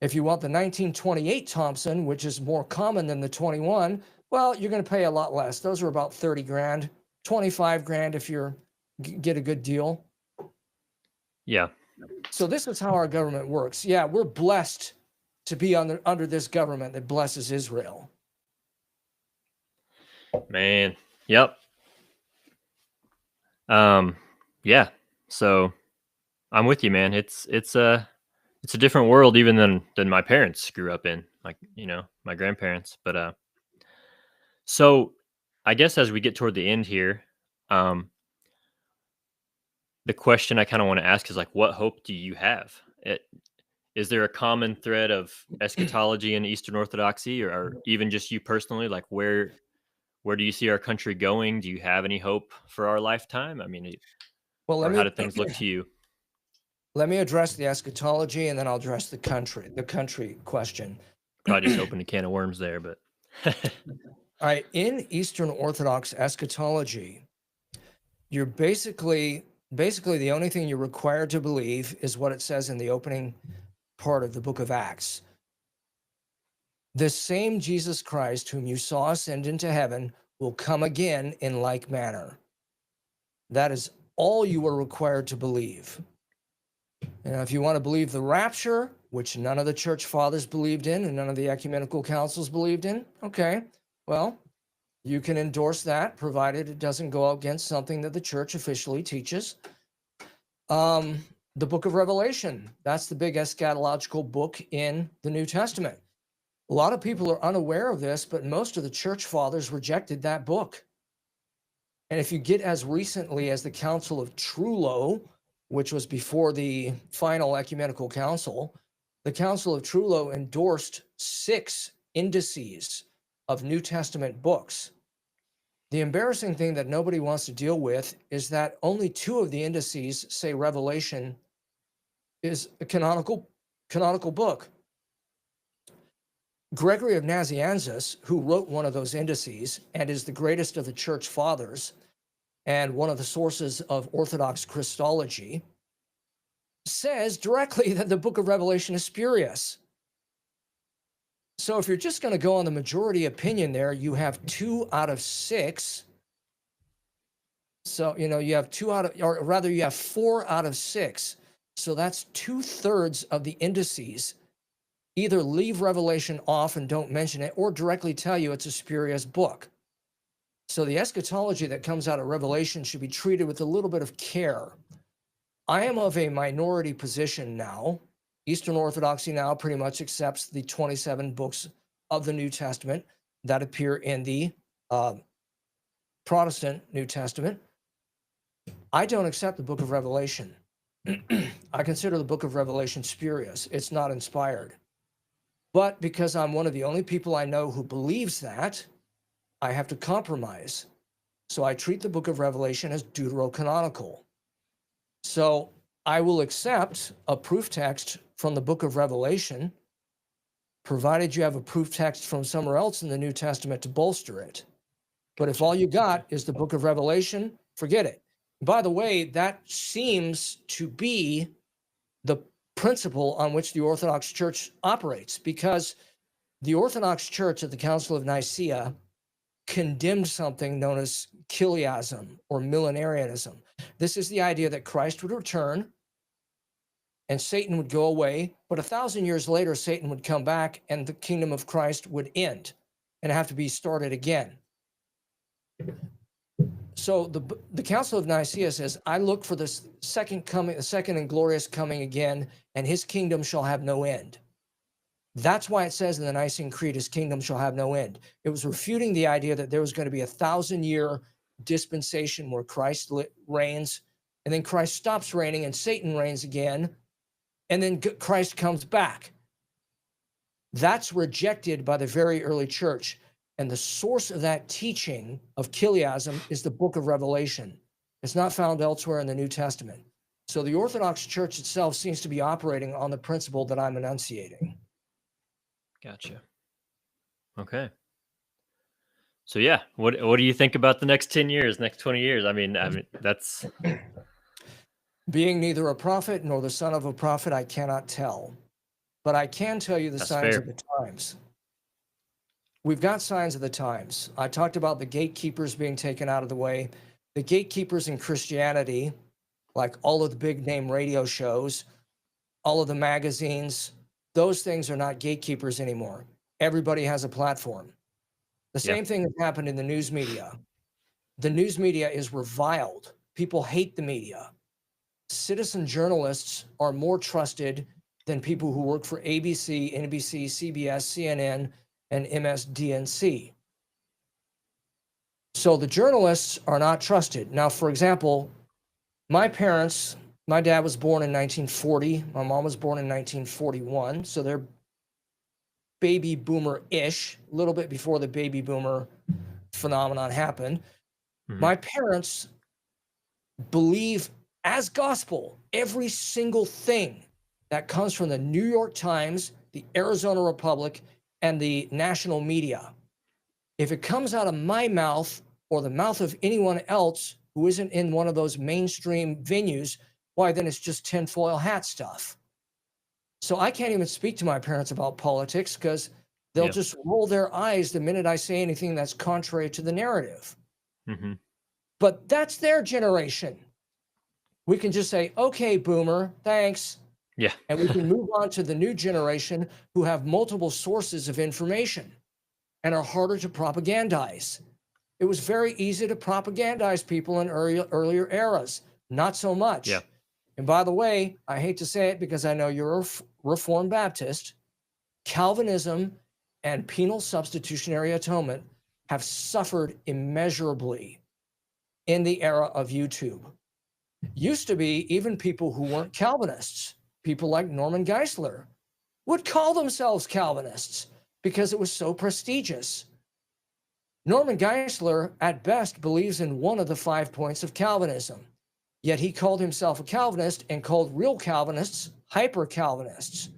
If you want the 1928 Thompson, which is more common than the 21, well, you're going to pay a lot less. Those are about 30 grand, 25 grand if you get a good deal. Yeah. So this is how our government works. Yeah, we're blessed to be under this government that blesses Israel. Man. Yep. Yeah. So I'm with you, man. It's a different world even than my parents grew up in, like, my grandparents. But so I guess as we get toward the end here, the question I kind of want to ask is, like, what hope do you have? Is there a common thread of eschatology in Eastern Orthodoxy, or even just you personally? Like, where do you see our country going? Do you have any hope for our lifetime? I mean, well, how do things look to you? Let me address the eschatology, and then I'll address the country question. Probably just opened a can of worms there, but All right, in Eastern Orthodox eschatology, you're basically the only thing you're required to believe is what it says in the opening part of the book of Acts. The same Jesus Christ whom you saw ascend into heaven will come again in like manner. That is all you are required to believe. And if you want to believe the rapture, which none of the church fathers believed in and none of the ecumenical councils believed in, okay, well, you can endorse that, provided it doesn't go against something that the church officially teaches. The book of Revelation, that's the big eschatological book in the New Testament. A lot of people are unaware of this, but most of the church fathers rejected that book. And if you get as recently as the Council of Trullo, which was before the final ecumenical council, the Council of Trullo endorsed 6 indices of New Testament books. The embarrassing thing that nobody wants to deal with is that only 2 of the indices say Revelation is a canonical book. Gregory of Nazianzus, who wrote one of those indices and is the greatest of the church fathers and one of the sources of Orthodox Christology, says directly that the book of Revelation is spurious. So if you're just going to go on the majority opinion there, you have 2 out of 6. So, you have 2 out of, or rather you have 4 out of 6. So that's 2/3 of the indices either leave Revelation off and don't mention it, or directly tell you it's a spurious book. So the eschatology that comes out of Revelation should be treated with a little bit of care. I am of a minority position now. Eastern Orthodoxy now pretty much accepts the 27 books of the New Testament that appear in the Protestant New Testament. I don't accept the book of Revelation. I consider the book of Revelation spurious. It's not inspired. But because I'm one of the only people I know who believes that, I have to compromise. So I treat the book of Revelation as deuterocanonical. So I will accept a proof text from the book of Revelation, provided you have a proof text from somewhere else in the New Testament to bolster it. But if all you got is the book of Revelation, forget it. By the way, that seems to be the principle on which the Orthodox Church operates, because the Orthodox Church at the Council of Nicaea condemned something known as chiliasm or millenarianism. This is the idea that Christ would return and Satan would go away, but 1,000 years later, Satan would come back and the kingdom of Christ would end and have to be started again. So the Council of Nicaea says, I look for the second and glorious coming again, and his kingdom shall have no end. That's why it says in the Nicene Creed, his kingdom shall have no end. It was refuting the idea that there was going to be a 1,000-year dispensation where Christ reigns, and then Christ stops reigning and Satan reigns again, and then Christ comes back. That's rejected by the very early church. And the source of that teaching of chiliasm is the book of Revelation. It's not found elsewhere in the New Testament. So the Orthodox Church itself seems to be operating on the principle that I'm enunciating. Gotcha. Okay. So yeah, what do you think about the next 10 years, next 20 years? I mean, that's... Being neither a prophet nor the son of a prophet, I cannot tell. But I can tell you the signs of the times. We've got signs of the times. I talked about the gatekeepers being taken out of the way. The gatekeepers in Christianity, like all of the big name radio shows, all of the magazines, those things are not gatekeepers anymore. Everybody has a platform. The same thing has happened in the news media. The news media is reviled. People hate the media. Citizen journalists are more trusted than people who work for ABC, NBC, CBS, CNN, and MSDNC. So the journalists are not trusted. Now, for example, my dad was born in 1940. My mom was born in 1941. So they're baby boomer-ish, a little bit before the baby boomer phenomenon happened. Mm-hmm. My parents believe as gospel every single thing that comes from the New York Times, the Arizona Republic, and the national media. If it comes out of my mouth or the mouth of anyone else who isn't in one of those mainstream venues, why, then it's just tinfoil hat stuff. So I can't even speak to my parents about politics because they'll just roll their eyes the minute I say anything that's contrary to the narrative. Mm-hmm. But that's their generation. We can just say, okay, boomer, thanks. Yeah. And we can move on to the new generation who have multiple sources of information and are harder to propagandize. It was very easy to propagandize people in earlier eras, not so much. Yeah. And by the way, I hate to say it because I know you're a Reformed Baptist, Calvinism and penal substitutionary atonement have suffered immeasurably in the era of YouTube. Used to be even people who weren't Calvinists, people like Norman Geisler, would call themselves Calvinists because it was so prestigious. Norman Geisler, at best, believes in one of the 5 points of Calvinism, yet he called himself a Calvinist and called real Calvinists hyper-Calvinists.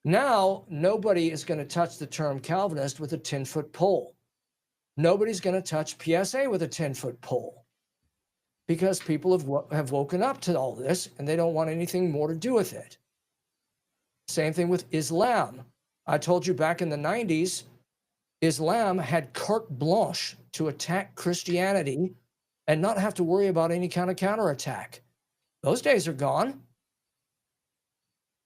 Now, nobody is going to touch the term Calvinist with a 10-foot pole. Nobody's going to touch PSA with a 10-foot pole because people have woken up to all this and they don't want anything more to do with it. Same thing with Islam. I told you back in the 90s, Islam had carte blanche to attack Christianity and not have to worry about any kind of counterattack. Those days are gone.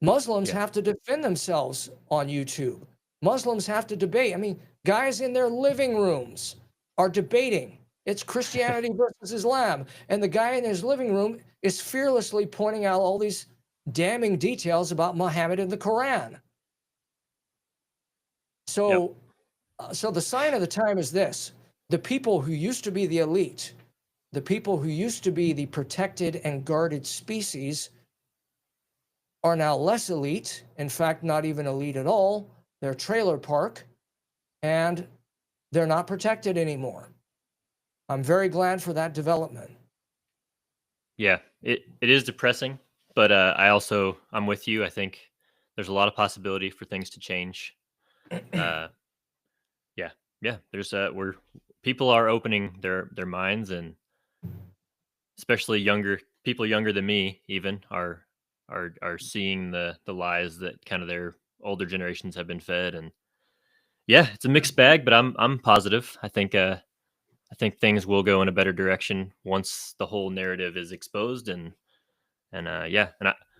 Muslims have to defend themselves on YouTube. Muslims have to debate. I mean, guys in their living rooms are debating. It's Christianity versus Islam. And the guy in his living room is fearlessly pointing out all these damning details about Muhammad and the Quran. So, so the sign of the time is this. The people who used to be the elite, the people who used to be the protected and guarded species are now less elite, in fact, not even elite at all. They're trailer park, and they're not protected anymore. I'm very glad for that development. Yeah, it is depressing, but I'm with you. I think there's a lot of possibility for things to change. There's people are opening their minds, and especially people younger than me even are seeing the lies that kind of their older generations have been fed. And yeah, it's a mixed bag, but I'm positive. I think things will go in a better direction once the whole narrative is exposed.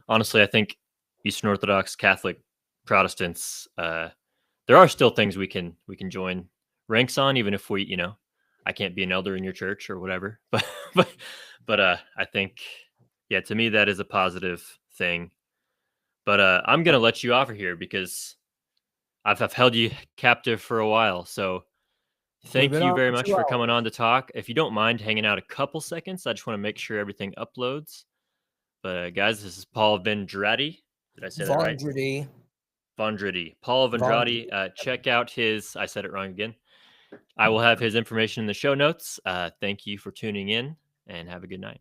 Honestly, I think Eastern Orthodox, Catholic, Protestants, there are still things we can join ranks on, even if I can't be an elder in your church or whatever. But I think, yeah, to me that is a positive thing. But I'm gonna let you off of here because I've held you captive for a while. So thank you very much for coming on to talk. If you don't mind hanging out a couple seconds, I just want to make sure everything uploads. But guys, this is Paul Vendredi. Did I say that right? Vendredi. Paul Vendredi. Check out his, I said it wrong again. I will have his information in the show notes. Thank you for tuning in and have a good night.